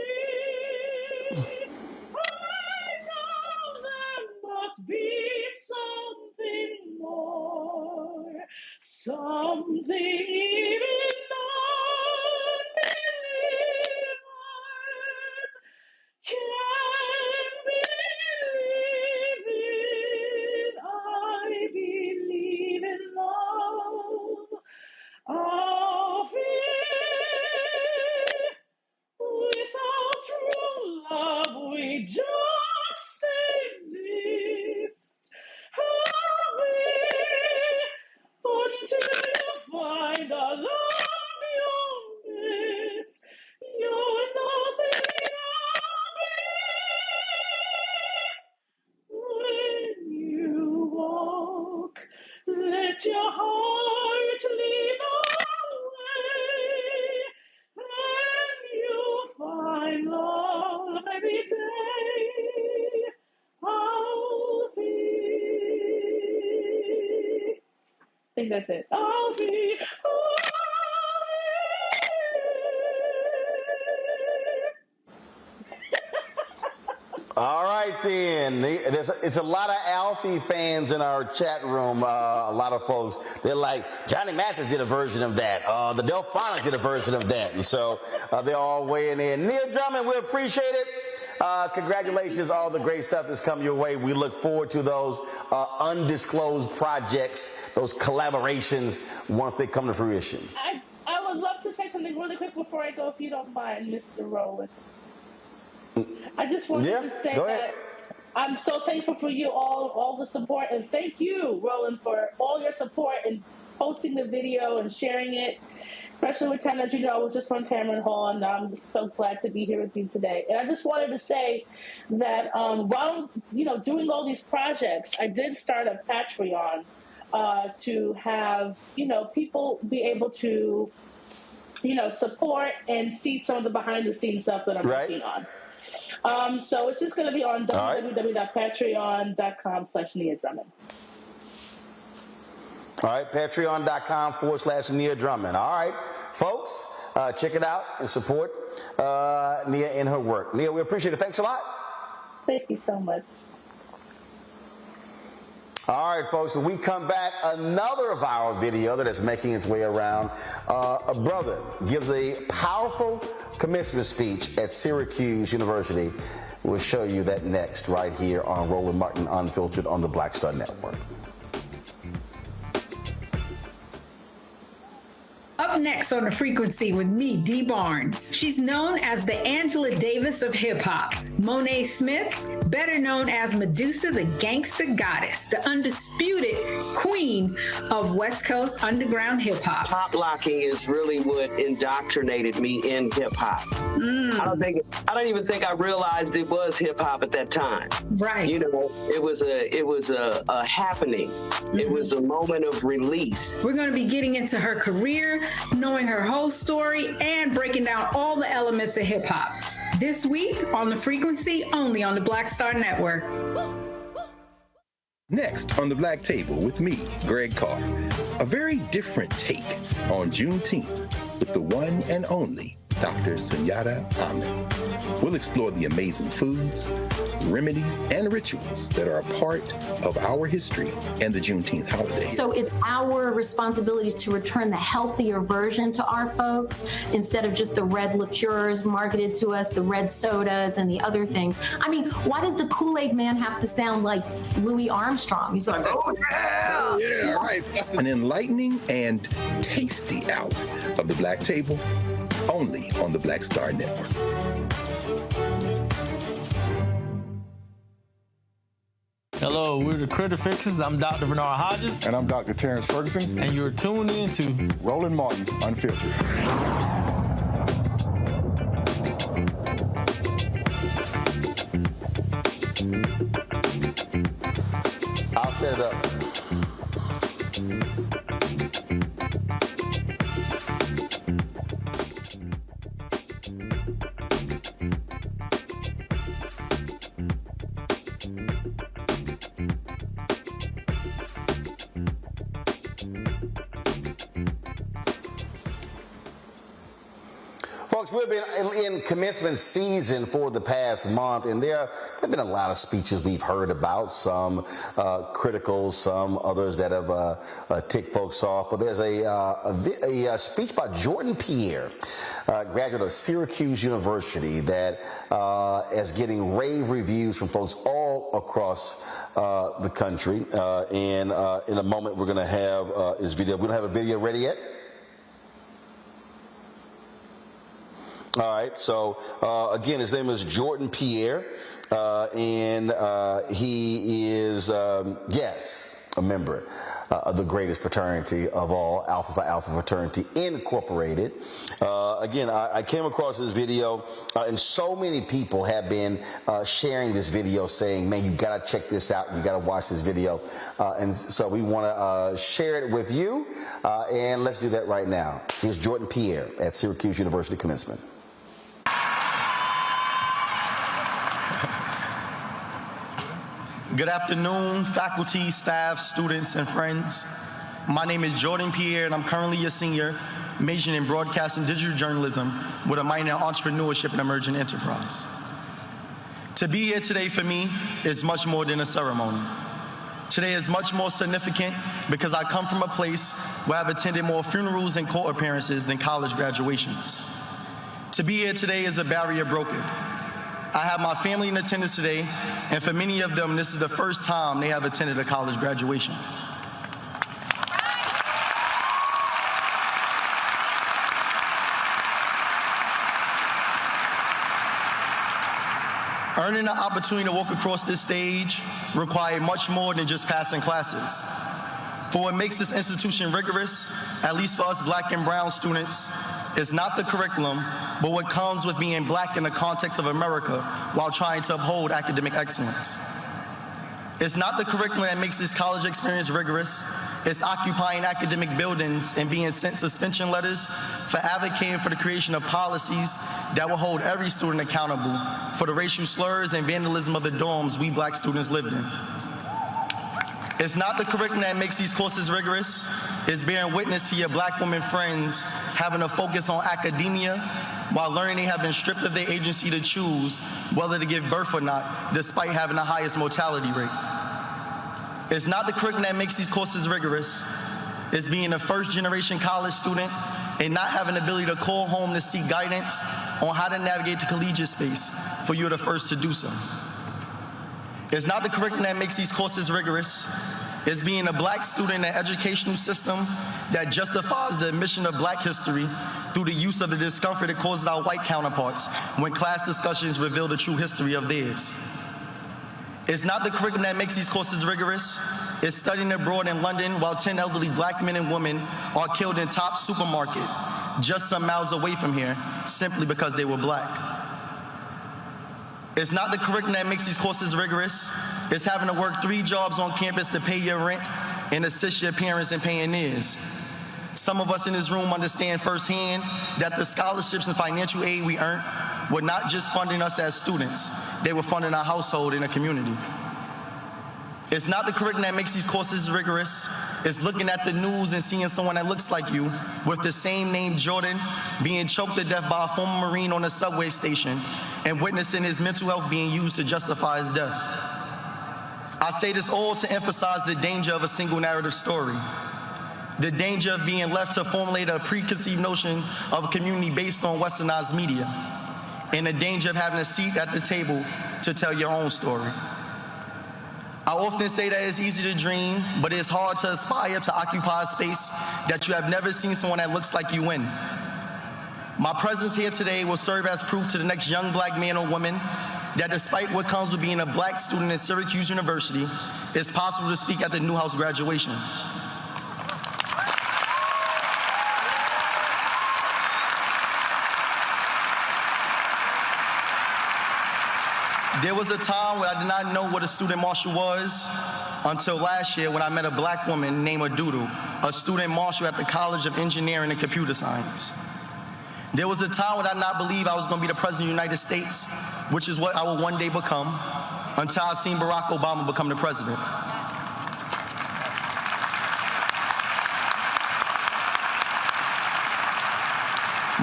Speaker 11: I know there must be something more, something even unbelievers can't believe in. I believe in love. I'll feel without true love we just exist. Until you find a love beyond this, you're nothing I'll be. When you walk, let your heart lead the way, and you'll find love every day. I'll be. I think that's it. I'll be.
Speaker 1: All right, then. It's a lot of Alfie fans in our chat room. A lot of folks, they're like, Johnny Mathis did a version of that. The Delphonics did a version of that. And so they're all weighing in. Nia Drummond, we appreciate it. Congratulations. All the great stuff has come your way. We look forward to those undisclosed projects, those collaborations, once they come to fruition.
Speaker 11: I would love to say something really quick before I go, if you don't mind, Mr. Rowland. I just wanted to say that I'm so thankful for you all the support, and thank you, Roland, for all your support and posting the video and sharing it. Especially with Tam, as you know, I was just from Tamron Hall, and I'm so glad to be here with you today. And I just wanted to say that while doing all these projects, I did start a Patreon to have people be able to support and see some of the behind the scenes stuff that I'm working on. So it's just going to be on www.patreon.com/Nia Drummond.
Speaker 1: All right, patreon.com/Nia Drummond. All right, folks, check it out and support Nia in her work. Nia, we appreciate it. Thanks a lot.
Speaker 11: Thank you so much.
Speaker 1: All right, folks, when we come back, another viral video that is making its way around. A brother gives a powerful commencement speech at Syracuse University. We'll show you that next right here on Roland Martin Unfiltered on the Black Star Network.
Speaker 5: Up next on The Frequency with me, Dee Barnes. She's known as the Angela Davis of hip-hop. Monet Smith, better known as Medusa, the gangsta goddess, the undisputed queen of West Coast underground hip-hop.
Speaker 7: Pop locking is really what indoctrinated me in hip-hop. I don't even think I realized it was hip-hop at that time.
Speaker 5: Right.
Speaker 7: It was a happening. It was a moment of release.
Speaker 5: We're going to be getting into her career, knowing her whole story, and breaking down all the elements of hip-hop. This week on The Frequency, only on the Black Star Network.
Speaker 8: Next on The Black Table with me, Greg Carr. A very different take on Juneteenth with the one and only Dr. Sunyata Ahmed. We'll explore the amazing foods, remedies, and rituals that are a part of our history and the Juneteenth holiday.
Speaker 18: So it's our responsibility to return the healthier version to our folks instead of just the red liqueurs marketed to us, the red sodas and the other things. I mean, why does the Kool-Aid man have to sound like Louis Armstrong? He's like, oh yeah!
Speaker 8: Oh, yeah, right. An enlightening and tasty hour of The Black Table, only on the Black Star Network.
Speaker 19: Hello, we're the Critter Fixers. I'm Dr. Bernard Hodges.
Speaker 12: And I'm Dr. Terrence Ferguson.
Speaker 19: And you're tuned in to
Speaker 12: Roland Martin Unfiltered.
Speaker 1: I'll set it up. we've been in commencement season for the past month, and there have been a lot of speeches we've heard about, some critical, some others that have ticked folks off. But there's a speech by Jordan Pierre, graduate of Syracuse University, that is getting rave reviews from folks all across the country. And in a moment, we're going to have his video. We don't have a video ready yet. All right, so again, his name is Jordan Pierre, and he is, yes, a member of the greatest fraternity of all, Alpha Phi Alpha Fraternity Incorporated. Again, I came across this video, and so many people have been sharing this video saying, man, you got to check this out. You got to watch this video. And so we want to share it with you, and let's do that right now. Here's Jordan Pierre at Syracuse University commencement.
Speaker 2: Good afternoon, faculty, staff, students, and friends. My name is Jordan Pierre, and I'm currently a senior, majoring in broadcast and digital journalism with a minor in entrepreneurship and emerging enterprise. To be here today for me is much more than a ceremony. Today is much more significant because I come from a place where I've attended more funerals and court appearances than college graduations. To be here today is a barrier broken. I have my family in attendance today, and for many of them, this is the first time they have attended a college graduation. Earning the opportunity to walk across this stage required much more than just passing classes. For what makes this institution rigorous, at least for us Black and brown students, is not the curriculum, but what comes with being Black in the context of America while trying to uphold academic excellence. It's not the curriculum that makes this college experience rigorous. It's occupying academic buildings and being sent suspension letters for advocating for the creation of policies that will hold every student accountable for the racial slurs and vandalism of the dorms we Black students lived in. It's not the curriculum that makes these courses rigorous. It's bearing witness to your Black women friends having a focus on academia while learning they have been stripped of their agency to choose whether to give birth or not, despite having the highest mortality rate. It's not the curriculum that makes these courses rigorous. It's being a first-generation college student and not having the ability to call home to seek guidance on how to navigate the collegiate space for you're the first to do so. It's not the curriculum that makes these courses rigorous. It's being a Black student in an educational system that justifies the omission of Black history through the use of the discomfort it causes our white counterparts when class discussions reveal the true history of theirs. It's not the curriculum that makes these courses rigorous. It's studying abroad in London while 10 elderly Black men and women are killed in Top supermarket just some miles away from here simply because they were Black. It's not the curriculum that makes these courses rigorous. It's having to work 3 jobs on campus to pay your rent and assist your parents in paying theirs. Some of us in this room understand firsthand that the scholarships and financial aid we earned were not just funding us as students, they were funding our household and the community. It's not the curriculum that makes these courses rigorous. It's looking at the news and seeing someone that looks like you with the same name, Jordan, being choked to death by a former Marine on a subway station and witnessing his mental health being used to justify his death. I say this all to emphasize the danger of a single narrative story, the danger of being left to formulate a preconceived notion of a community based on westernized media, and the danger of having a seat at the table to tell your own story. I often say that it's easy to dream, but it's hard to aspire to occupy a space that you have never seen someone that looks like you in. My presence here today will serve as proof to the next young Black man or woman that despite what comes with being a Black student at Syracuse University, it's possible to speak at the Newhouse graduation. There was a time when I did not know what a student marshal was until last year when I met a Black woman named Adudu, a student marshal at the College of Engineering and Computer Science. There was a time when I did not believe I was going to be the President of the United States, which is what I will one day become, until I seen Barack Obama become the president.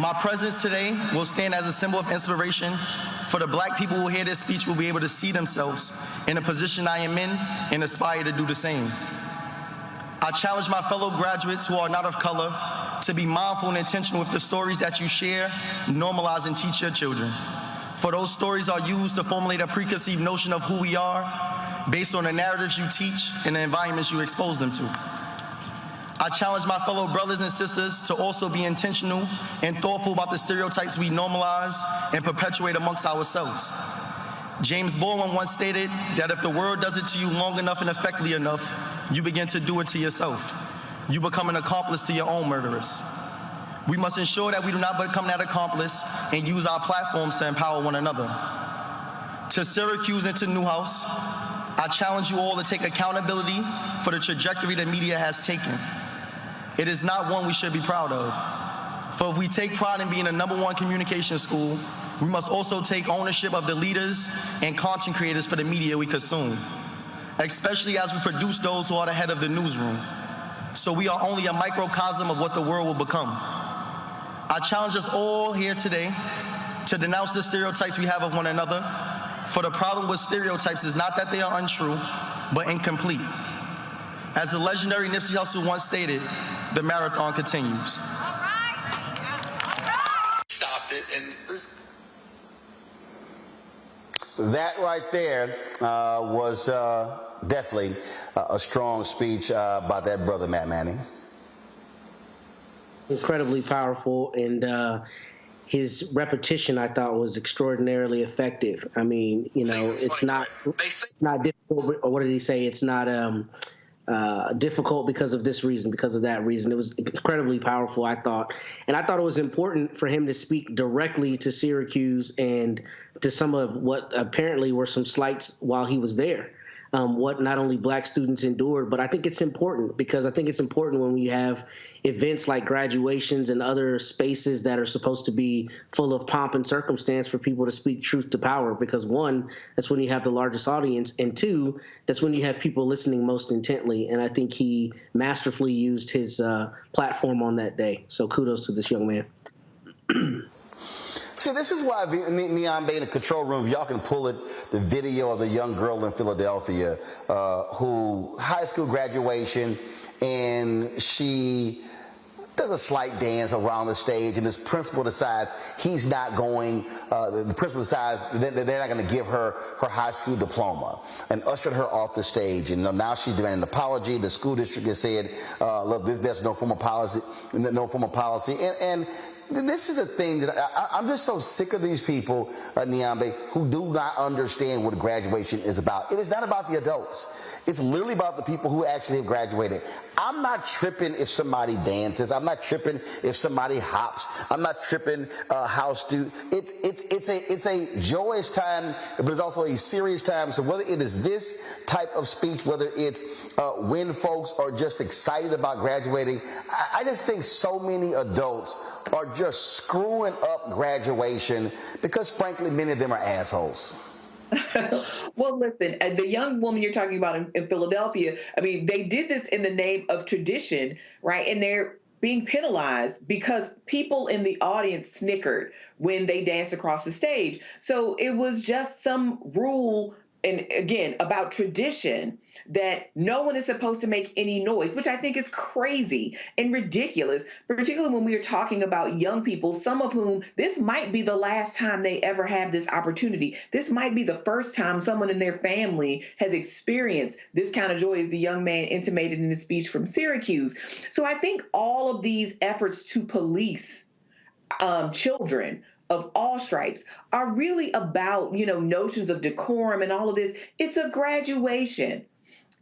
Speaker 2: My presence today will stand as a symbol of inspiration for the Black people who hear this speech will be able to see themselves in the position I am in and aspire to do the same. I challenge my fellow graduates who are not of color to be mindful and intentional with the stories that you share, normalize, and teach your children. For those stories are used to formulate a preconceived notion of who we are based on the narratives you teach and the environments you expose them to. I challenge my fellow brothers and sisters to also be intentional and thoughtful about the stereotypes we normalize and perpetuate amongst ourselves. James Baldwin once stated that if the world does it to you long enough and effectively enough, you begin to do it to yourself. You become an accomplice to your own murderers. We must ensure that we do not become that accomplice and use our platforms to empower one another. To Syracuse and to Newhouse, I challenge you all to take accountability for the trajectory the media has taken. It is not one we should be proud of. For if we take pride in being the #1 communication school, we must also take ownership of the leaders and content creators for the media we consume, especially as we produce those who are the head of the newsroom. So we are only a microcosm of what the world will become. I challenge us all here today to denounce the stereotypes we have of one another, for the problem with stereotypes is not that they are untrue, but incomplete. As the legendary Nipsey Hussle once stated, the marathon continues.
Speaker 10: Stopped it, and there's...
Speaker 1: That right there was definitely a strong speech by that brother, Matt Manning.
Speaker 20: Incredibly powerful, and his repetition, I thought, was extraordinarily effective. I mean, you know, it's not difficult, or what did he say? It's not difficult because of this reason, because of that reason. It was incredibly powerful, I thought. And I thought it was important for him to speak directly to Syracuse and to some of what apparently were some slights while he was there. What not only Black students endured, but I think it's important because I think it's important when we have events like graduations and other spaces that are supposed to be full of pomp and circumstance for people to speak truth to power, because one, that's when you have the largest audience, and two, that's when you have people listening most intently. And I think he masterfully used his platform on that day. So kudos to this young man.
Speaker 1: See, this is why Neon Bay in the control room, y'all can pull it, the video of the young girl in Philadelphia who high school graduation, and she does a slight dance around the stage, and this principal decides he's not going, the principal decides that they're not going to give her her high school diploma and ushered her off the stage. And now she's demanding an apology. The school district has said, look, there's no formal policy, and this is a thing that I'm just so sick of these people, Niambe, who do not understand what graduation is about. It is not about the adults. It's literally about the people who actually have graduated. I'm not tripping if somebody dances. I'm not tripping if somebody hops. I'm not tripping how it's a joyous time, but it's also a serious time. So whether it is this type of speech, whether it's when folks are just excited about graduating, I just think so many adults are just screwing up graduation because, frankly, many of them are assholes.
Speaker 17: Well, listen, the young woman you're talking about in Philadelphia, I mean, they did this in the name of tradition, right? And they're being penalized because people in the audience snickered when they danced across the stage. So it was just some rule, and again, about tradition, that no one is supposed to make any noise, which I think is crazy and ridiculous, particularly when we are talking about young people, some of whom this might be the last time they ever have this opportunity. This might be the first time someone in their family has experienced this kind of joy, as the young man intimated in his speech from Syracuse. So I think all of these efforts to police children of all stripes are really about, notions of decorum and all of this. It's a graduation.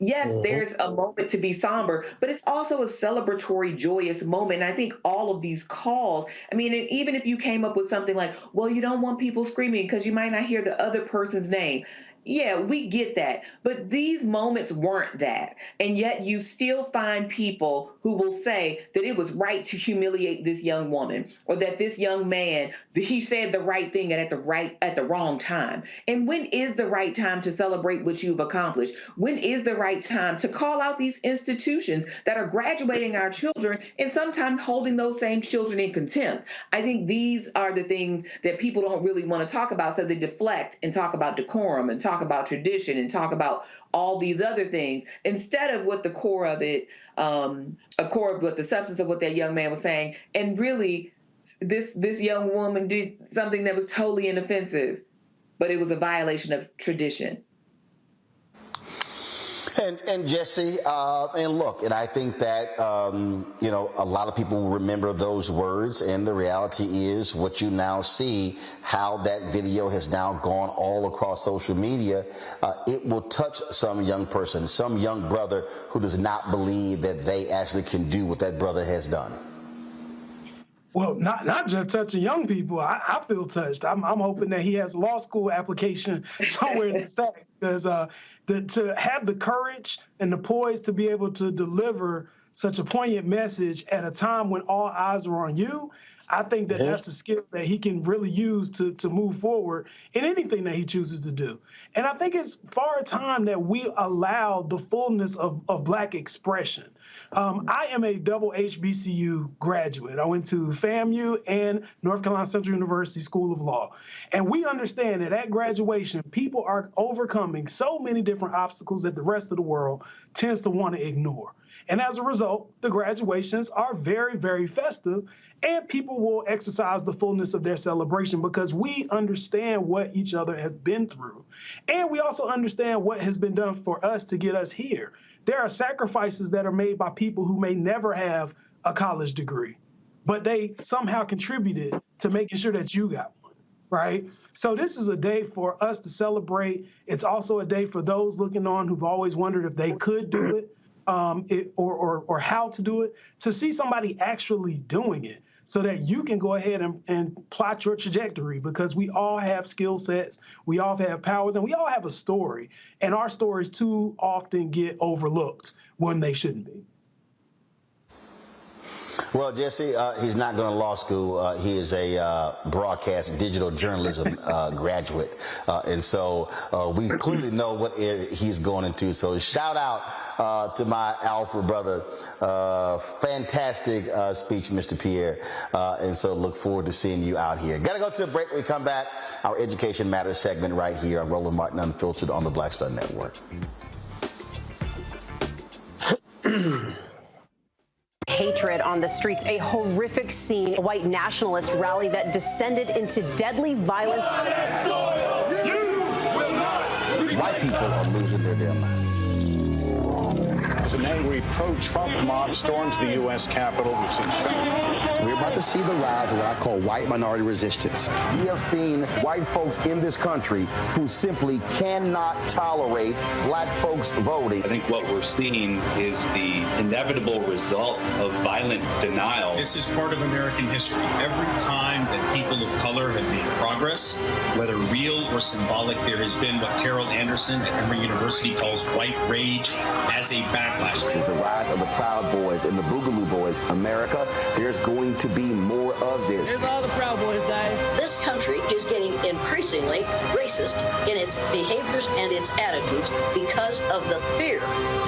Speaker 17: Yes, there's a moment to be somber, but it's also a celebratory, joyous moment. And I think all of these calls, I mean, and even if you came up with something like, well, you don't want people screaming because you might not hear the other person's name. Yeah, we get that. But these moments weren't that. And yet you still find people who will say that it was right to humiliate this young woman, or that this young man, he said the right thing at the wrong time. And when is the right time to celebrate what you've accomplished? When is the right time to call out these institutions that are graduating our children and sometimes holding those same children in contempt? I think these are the things that people don't really want to talk about, so they deflect and talk about decorum and talk about tradition and talk about all these other things instead of what the core of it, what the substance of what that young man was saying. And really, this young woman did something that was totally inoffensive, but it was a violation of tradition.
Speaker 1: And Jesse, and look, and I think that, a lot of people will remember those words, and the reality is what you now see, how that video has now gone all across social media. It will touch some young person, some young brother who does not believe that they actually can do what that brother has done.
Speaker 16: Well, not just touching young people. I feel touched. I'm hoping that he has a law school application somewhere in the stack, because to have the courage and the poise to be able to deliver such a poignant message at a time when all eyes are on you, I think that that's a skill that he can really use to move forward in anything that he chooses to do. And I think it's far time that we allow the fullness of Black expression. I am a double HBCU graduate. I went to FAMU and North Carolina Central University School of Law. And we understand that at graduation, people are overcoming so many different obstacles that the rest of the world tends to want to ignore. And as a result, the graduations are very, very festive, and people will exercise the fullness of their celebration because we understand what each other has been through. And we also understand what has been done for us to get us here. There are sacrifices that are made by people who may never have a college degree, but they somehow contributed to making sure that you got one, right? So this is a day for us to celebrate. It's also a day for those looking on who've always wondered if they could do it, or how to do it, to see somebody actually doing it so that you can go ahead and plot your trajectory, because we all have skill sets, we all have powers, and we all have a story. And our stories too often get overlooked when they shouldn't be.
Speaker 1: Well, Jesse, he's not going to law school. He is a broadcast digital journalism graduate. And so we clearly know what area he's going into. So shout out to my Alfred brother. Fantastic speech, Mr. Pierre. And so look forward to seeing you out here. Got to go to a break. When we come back, our Education Matters segment right here on Roland Martin Unfiltered on the Black Star Network.
Speaker 4: Hatred on the streets, a horrific scene, a white nationalist rally that descended into deadly violence.
Speaker 1: White people are losing their damn minds.
Speaker 21: As an angry pro-Trump mob storms the U.S. Capitol,
Speaker 1: we're about to see the rise of what I call white minority resistance. We have seen white folks in this country who simply cannot tolerate Black folks voting.
Speaker 22: I think what we're seeing is the inevitable result of violent denial.
Speaker 23: This is part of American history. Every time that people of color have made progress, whether real or symbolic, there has been what Carol Anderson at Emory University calls white rage as a backlash.
Speaker 1: This is the rise of the Proud Boys and the Boogaloo Boys. America, there's going to be more of this.
Speaker 4: Here's all the Proud Boys, guys.
Speaker 24: This country is getting increasingly racist in its behaviors and its attitudes because of the fear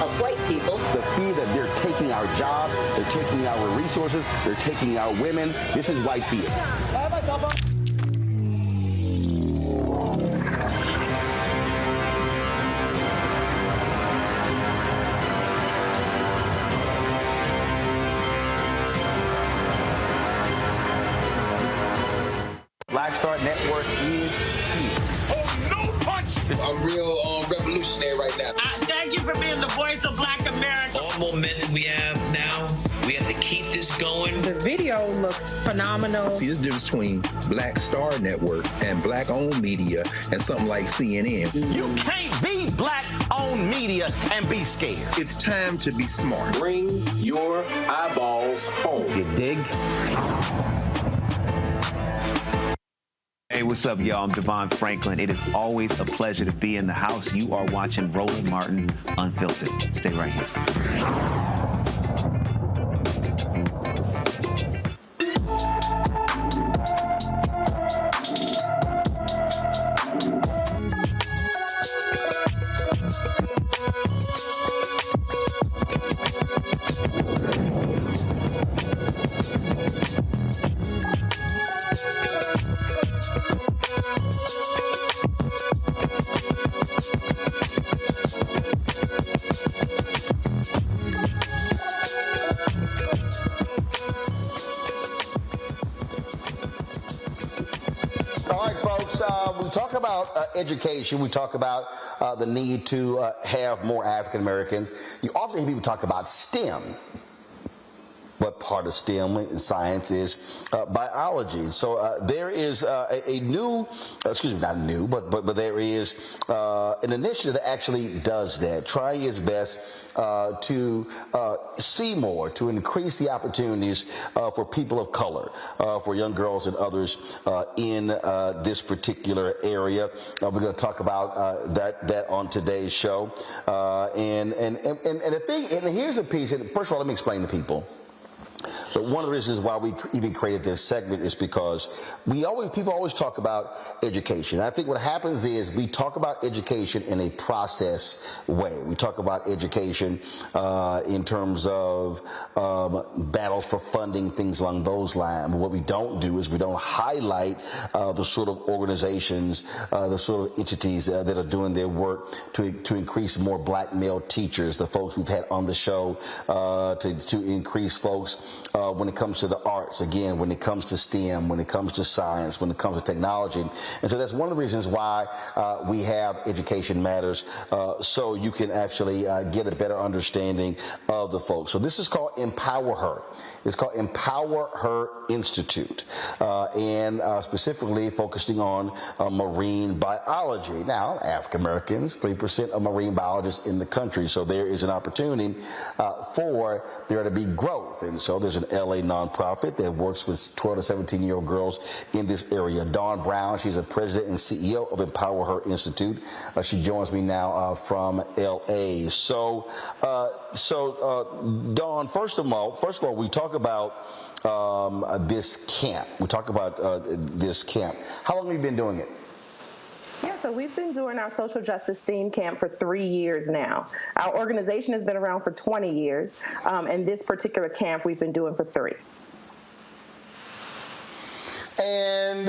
Speaker 24: of white people.
Speaker 1: The fear that they're taking our jobs, they're taking our resources, they're taking our women. This is white fear. Black Star Network is here.
Speaker 10: Oh, no punch!
Speaker 25: I'm real revolutionary right now.
Speaker 9: Thank you for being the voice of Black America.
Speaker 26: All momentum we have now, we have to keep this going.
Speaker 5: The video looks phenomenal.
Speaker 8: See, there's a difference between Black Star Network and Black-owned media and something like CNN.
Speaker 1: You can't be Black-owned media and be scared.
Speaker 8: It's time to be smart.
Speaker 25: Bring your eyeballs home.
Speaker 1: You dig?
Speaker 3: Hey, what's up, y'all? I'm Devon Franklin. It is always a pleasure to be in the house. You are watching Roland Martin Unfiltered. Stay right here.
Speaker 1: Education, we talk about the need to have more African Americans. You often hear people talk about STEM. What part of STEM in science is biology. So there is a new, not new, but there is an initiative that actually does that, trying its best to see more, to increase the opportunities for people of color, for young girls and others in this particular area. We're going to talk about that on today's show. And the thing, and here's a piece, and first of all, let me explain to people. But one of the reasons why we even created this segment is because people always talk about education. I think what happens is we talk about education in a process way. We talk about education in terms of battles for funding, things along those lines. But what we don't do is we don't highlight the sort of organizations, the sort of entities that are doing their work to increase more black male teachers, the folks we've had on the show to increase folks when it comes to the arts, again, when it comes to STEM, when it comes to science, when it comes to technology. And so that's one of the reasons why we have Education Matters, so you can actually get a better understanding of the folks. So this is called EmpowHER. It's called EmpowHER Institute, and specifically focusing on marine biology. Now, African Americans, 3% of marine biologists in the country, so there is an opportunity for there to be growth. And so there's an LA nonprofit that works with 12 to 17-year-old girls in this area. Dawn Brown, she's a president and CEO of EmpowHER Institute. She joins me now from LA. So Dawn, first of all, we talk about this camp. We talk about this camp. How long have you been doing it?
Speaker 6: Yeah, so we've been doing our social justice STEAM camp for 3 years now. Our organization has been around for 20 years, and this particular camp we've been doing for 3. And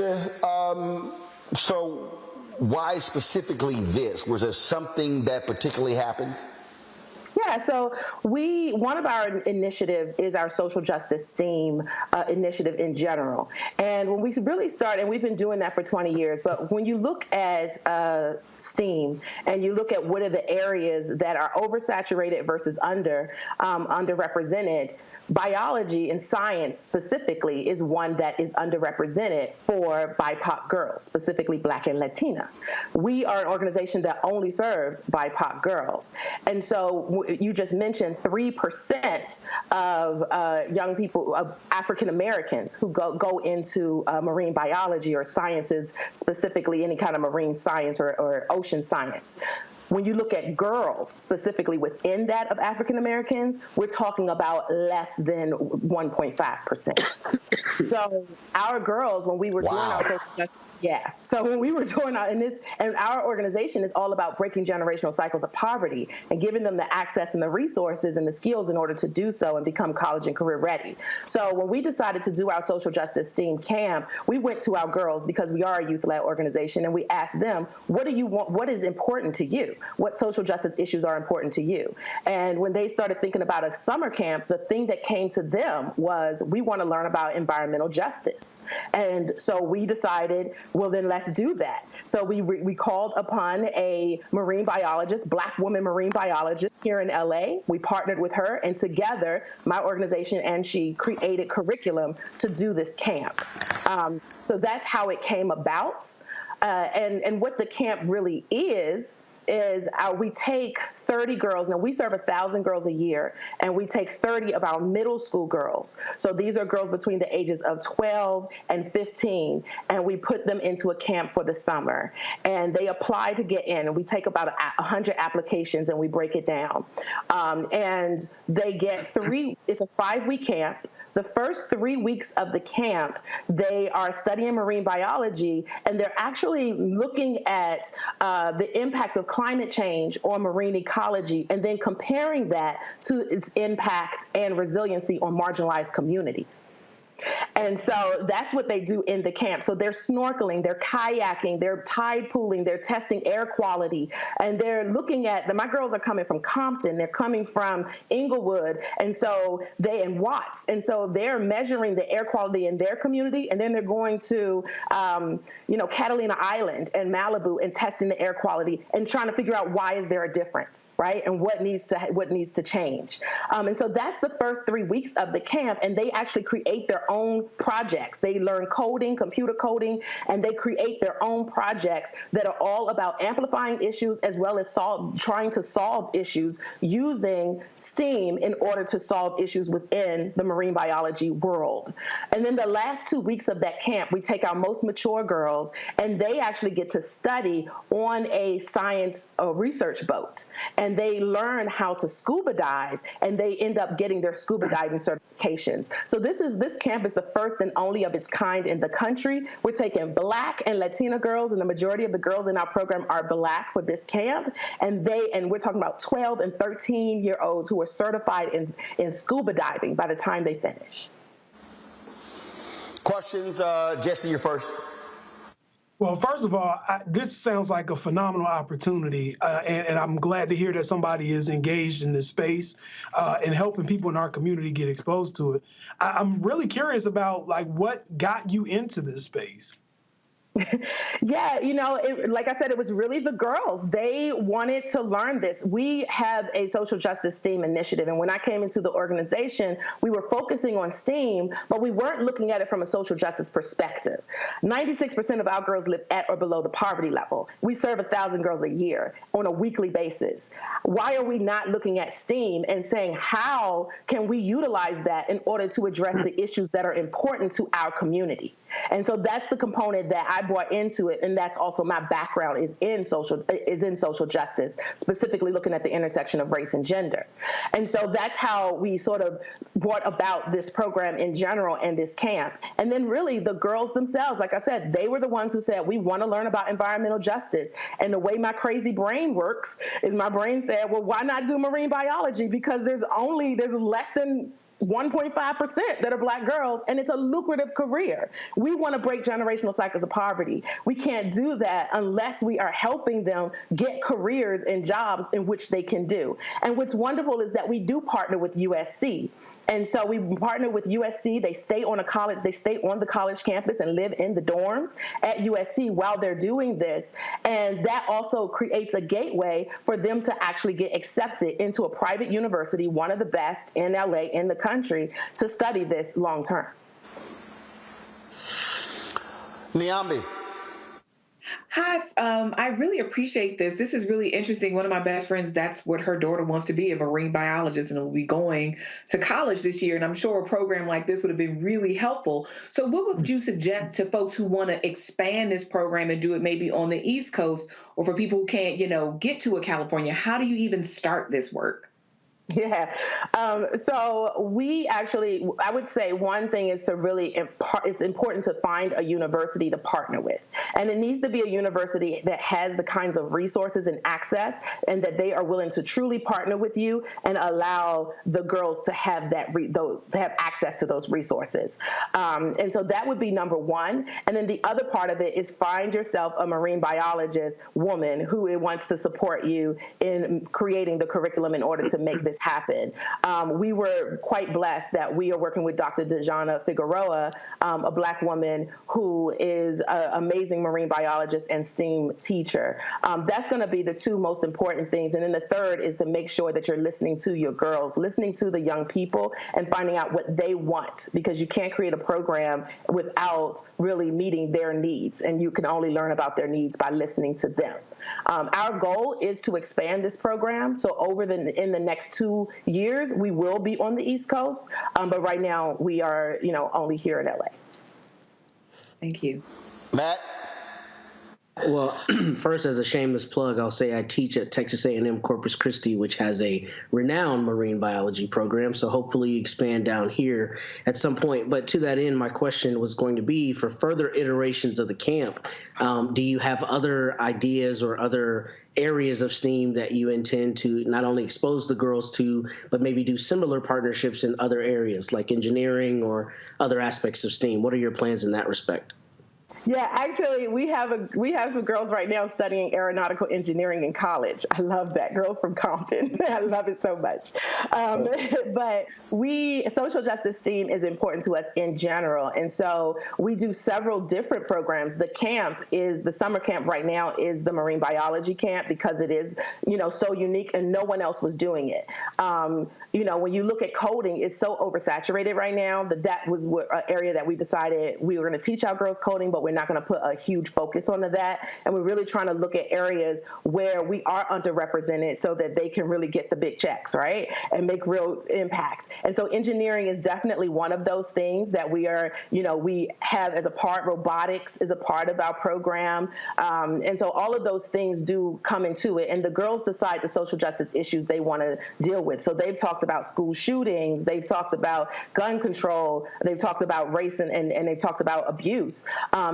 Speaker 1: so why specifically this? Was there something that particularly happened?
Speaker 6: Yeah, so one of our initiatives is our social justice STEAM initiative in general. And when we really started, and we've been doing that for 20 years, but when you look at STEAM and you look at what are the areas that are oversaturated versus underrepresented, biology and science specifically is one that is underrepresented for BIPOC girls, specifically Black and Latina. We are an organization that only serves BIPOC girls. And so you just mentioned 3% of young people, of African Americans who go into marine biology or sciences, specifically any kind of marine science or ocean science. When you look at girls, specifically within that of African Americans, we're talking about less than 1.5%. So our girls, when we were doing our social justice, so when we were doing and our organization is all about breaking generational cycles of poverty and giving them the access and the resources and the skills in order to do so and become college and career ready. So when we decided to do our social justice STEAM camp, we went to our girls because we are a youth-led organization, and we asked them, what do you want? What is important to you? What social justice issues are important to you? And when they started thinking about a summer camp, the thing that came to them was, we want to learn about environmental justice. And so we decided, well, then let's do that. So we called upon a marine biologist, Black woman marine biologist here in LA. We partnered with her, and together, my organization and she created curriculum to do this camp. So that's how it came about. And what the camp really is is we take 30 girls. Now, we serve 1,000 girls a year, and we take 30 of our middle school girls. So these are girls between the ages of 12 and 15, and we put them into a camp for the summer. And they apply to get in, and we take about 100 applications, and we break it down. And they get it's a 5-week camp. The first 3 weeks of the camp, they are studying marine biology, and they're actually looking at the impact of climate change on marine ecology, and then comparing that to its impact and resiliency on marginalized communities. And so that's what they do in the camp. So they're snorkeling, they're kayaking, they're tide pooling, they're testing air quality, and they're looking at, my girls are coming from Compton, they're coming from Inglewood, and so and Watts, and so they're measuring the air quality in their community, and then they're going to, Catalina Island and Malibu and testing the air quality and trying to figure out why is there a difference, right? And what needs to change. And so that's the first 3 weeks of the camp, and they actually create their own projects. They learn coding, computer coding, and they create their own projects that are all about amplifying issues as well as trying to solve issues using STEAM in order to solve issues within the marine biology world. And then the last 2 weeks of that camp, we take our most mature girls, and they actually get to study on a science research boat. And they learn how to scuba dive, and they end up getting their scuba diving certifications. So this camp is the first and only of its kind in the country. We're taking Black and Latina girls, and the majority of the girls in our program are Black for this camp. And we're talking about 12 and 13-year-olds who are certified in scuba diving by the time they finish.
Speaker 1: Questions? Jesse, you're first.
Speaker 16: Well, first of all, this sounds like a phenomenal opportunity, and I'm glad to hear that somebody is engaged in this space and helping people in our community get exposed to it. I'm really curious about what got you into this space.
Speaker 6: Yeah, like I said, it was really the girls. They wanted to learn this. We have a social justice STEAM initiative, and when I came into the organization, we were focusing on STEAM, but we weren't looking at it from a social justice perspective. 96% of our girls live at or below the poverty level. We serve 1,000 girls a year on a weekly basis. Why are we not looking at STEAM and saying, how can we utilize that in order to address the issues that are important to our community? And so that's the component that I brought into it, and that's also my background is in social justice, specifically looking at the intersection of race and gender. And so that's how we sort of brought about this program in general and this camp. And then really the girls themselves, like I said, they were the ones who said, we want to learn about environmental justice. And the way my crazy brain works is my brain said, well, why not do marine biology? Because there's less than 1.5% that are Black girls, and it's a lucrative career. We want to break generational cycles of poverty. We can't do that unless we are helping them get careers and jobs in which they can do. And what's wonderful is that we do partner with USC. And so we partner with USC. They stay on the college campus and live in the dorms at USC while they're doing this. And that also creates a gateway for them to actually get accepted into a private university, one of the best in LA, in the country, to study this long term.
Speaker 1: Niambi.
Speaker 17: Hi, I really appreciate this. This is really interesting. One of my best friends, that's what her daughter wants to be, a marine biologist, and will be going to college this year. And I'm sure a program like this would have been really helpful. So what would you suggest to folks who want to expand this program and do it maybe on the East Coast, or for people who can't, get to a California? How do you even start this work?
Speaker 6: Yeah. So we actually, I would say one thing is to really, it's important to find a university to partner with. And it needs to be a university that has the kinds of resources and access, and that they are willing to truly partner with you and allow the girls to have to have access to those resources. And so that would be number one. And then the other part of it is find yourself a marine biologist woman who wants to support you in creating the curriculum in order to make this happen. We were quite blessed that we are working with Dr. Dejana Figueroa, a Black woman who is an amazing marine biologist and STEAM teacher. That's going to be the two most important things. And then the third is to make sure that you're listening to your girls, listening to the young people and finding out what they want, because you can't create a program without really meeting their needs. And you can only learn about their needs by listening to them. Our goal is to expand this program. So in the next 2 years, we will be on the East Coast. But right now we are, only here in LA.
Speaker 17: Thank you.
Speaker 1: Matt?
Speaker 20: Well, first, as a shameless plug, I'll say I teach at Texas A&M Corpus Christi, which has a renowned marine biology program. So hopefully expand down here at some point. But to that end, my question was going to be, for further iterations of the camp, do you have other ideas or other areas of STEAM that you intend to not only expose the girls to, but maybe do similar partnerships in other areas like engineering or other aspects of STEAM? What are your plans in that respect?
Speaker 6: Yeah, actually, we have some girls right now studying aeronautical engineering in college. I love that. Girls from Compton. I love it so much. But social justice STEAM is important to us in general. And so we do several different programs. The summer camp right now is the marine biology camp, because it is, so unique and no one else was doing it. When you look at coding, it's so oversaturated right now that was an area that we decided we were going to teach our girls coding, but we're not going to put a huge focus onto that. And we're really trying to look at areas where we are underrepresented so that they can really get the big checks, right? And make real impact. And so engineering is definitely one of those things that we are, we have as a part. Robotics is a part of our program. And so all of those things do come into it. And the girls decide the social justice issues they want to deal with. So they've talked about school shootings. They've talked about gun control. They've talked about race and they've talked about abuse.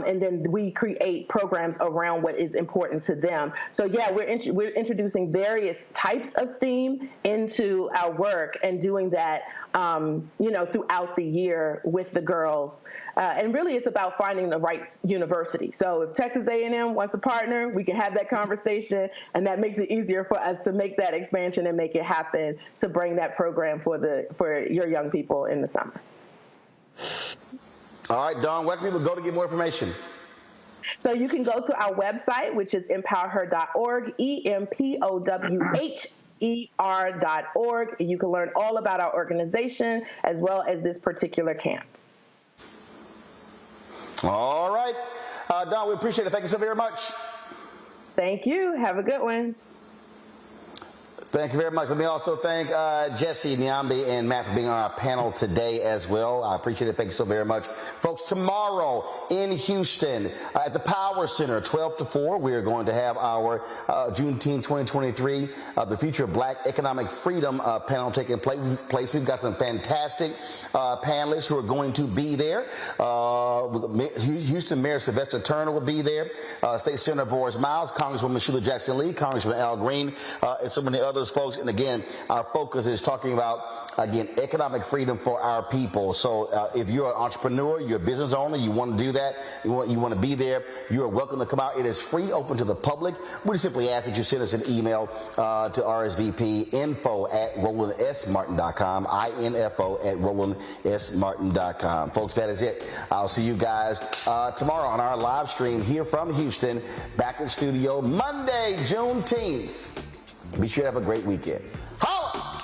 Speaker 6: And then we create programs around what is important to them. So yeah, we're introducing various types of STEAM into our work and doing that, throughout the year with the girls. And really it's about finding the right university. So if Texas A&M wants to partner, we can have that conversation, and that makes it easier for us to make that expansion and make it happen to bring that program for your young people in the summer.
Speaker 1: All right, Dawn, where can people go to get more information?
Speaker 6: So you can go to our website, which is EmpowHER.org, EmpowHER.org. And you can learn all about our organization as well as this particular camp.
Speaker 1: All right. Dawn, we appreciate it. Thank you so very much.
Speaker 6: Thank you. Have a good one.
Speaker 1: Thank you very much. Let me also thank Jesse, Nyambi, and Matt for being on our panel today as well. I appreciate it. Thank you so very much. Folks, tomorrow in Houston at the Power Center, 12 to 4, we are going to have our Juneteenth 2023, the Future of Black Economic Freedom panel taking place. We've got some fantastic panelists who are going to be there. Houston Mayor Sylvester Turner will be there. State Senator Boris Miles, Congresswoman Sheila Jackson-Lee, Congressman Al Green, and so many others folks. And again, our focus is talking about, economic freedom for our people. So if you're an entrepreneur, you're a business owner, you want to do that, you want to be there, you are welcome to come out. It is free, open to the public. We simply ask that you send us an email to RSVP info@RolandSMartin.com, info@RolandSMartin.com. Folks, that is it. I'll see you guys tomorrow on our live stream here from Houston, back in studio Monday, Juneteenth. Be sure to have a great weekend. Holla!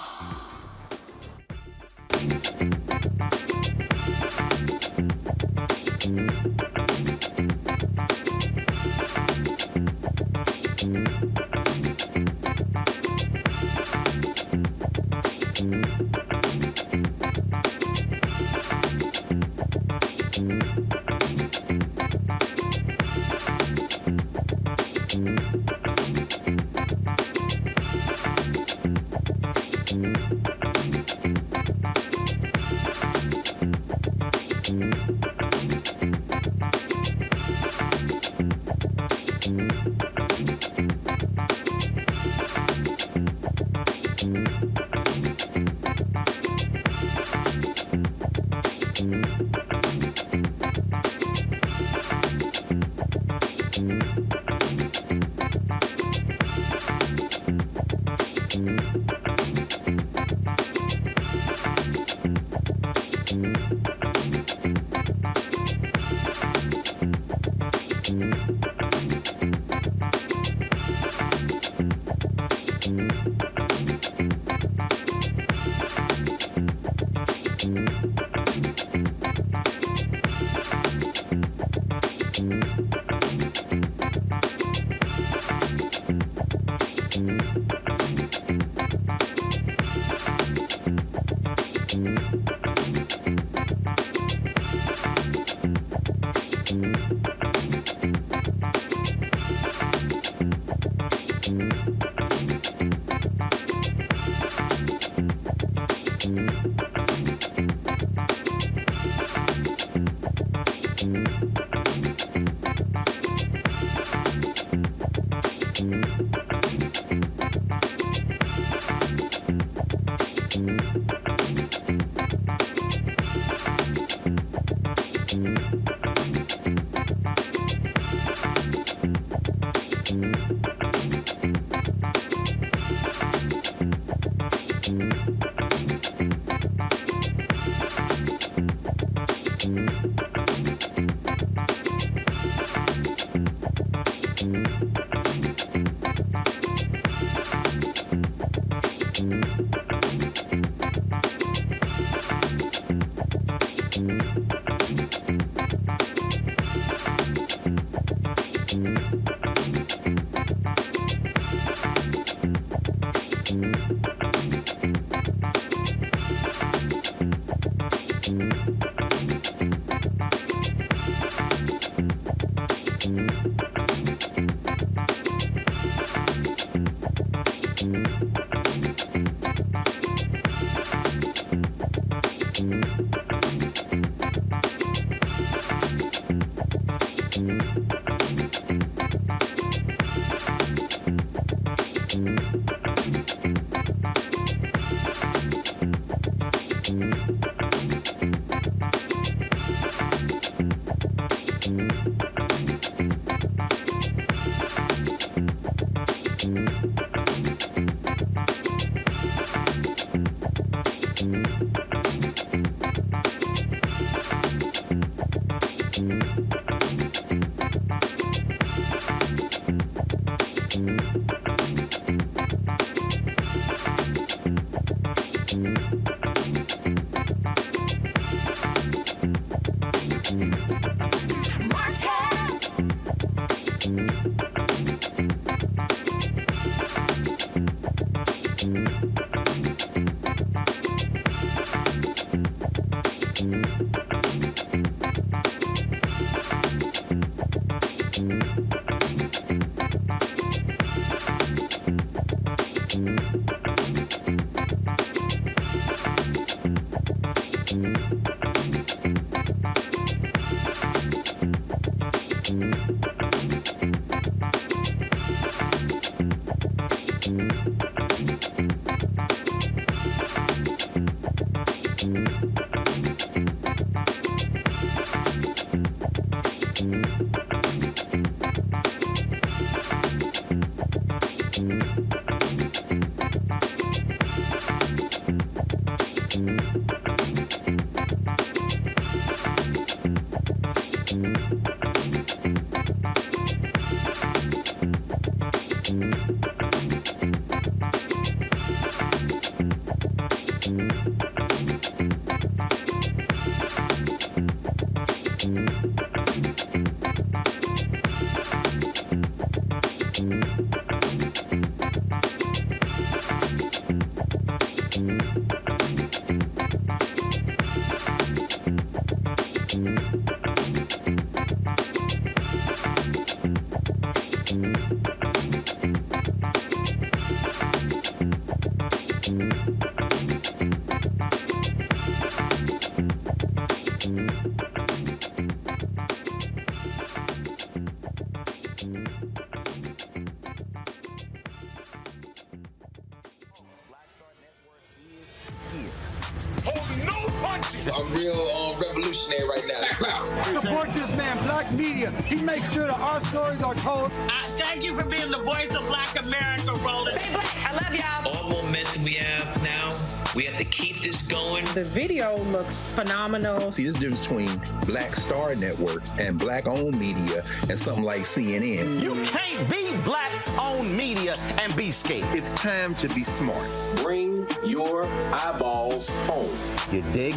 Speaker 25: I'm real revolutionary right now.
Speaker 7: Support this man, Black Media. He makes sure that our stories are told.
Speaker 9: Thank you for being the voice of Black America, Roland. Stay black. I love y'all.
Speaker 26: All momentum we have now, we have to keep this going.
Speaker 11: The video looks phenomenal.
Speaker 8: See, there's a difference between Black Star Network and Black-owned media and something like CNN.
Speaker 1: You can't be Black-owned media and be scared.
Speaker 8: It's time to be smart.
Speaker 25: Bring your eyeballs home.
Speaker 1: You dig?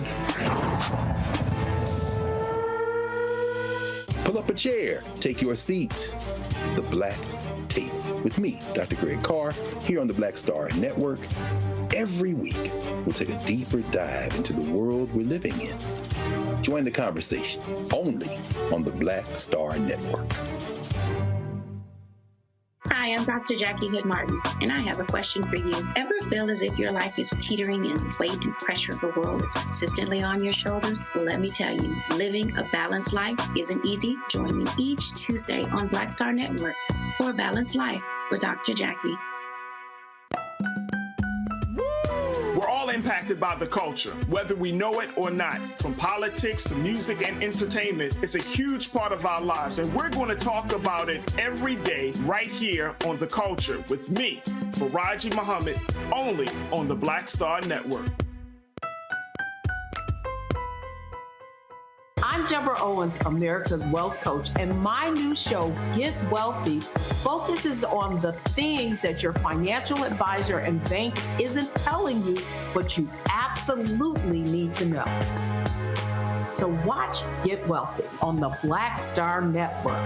Speaker 8: Pull up a chair. Take your seat. The Black Table. with me, Dr. Greg Carr, here on the Black Star Network. Every week, we'll take a deeper dive into the world we're living in. Join the conversation only on the Black Star Network.
Speaker 12: Hi, I'm Dr. Jackie Hood Martin, and I have a question for you. Ever feel as if your life is teetering and the weight and pressure of the world is consistently on your shoulders? Well, let me tell you, living a balanced life isn't easy. Join me each Tuesday on Black Star Network for A Balanced Life with Dr. Jackie.
Speaker 13: We're all impacted by the culture, whether we know it or not. From politics to music and entertainment, it's a huge part of our lives, and we're going to talk about it every day right here on The Culture with me, Faraji Muhammad, only on the Black Star Network.
Speaker 14: I'm Deborah Owens, America's Wealth Coach, and my new show, Get Wealthy, focuses on the things that your financial advisor and bank isn't telling you, but you absolutely need to know. So watch Get Wealthy on the Black Star Network.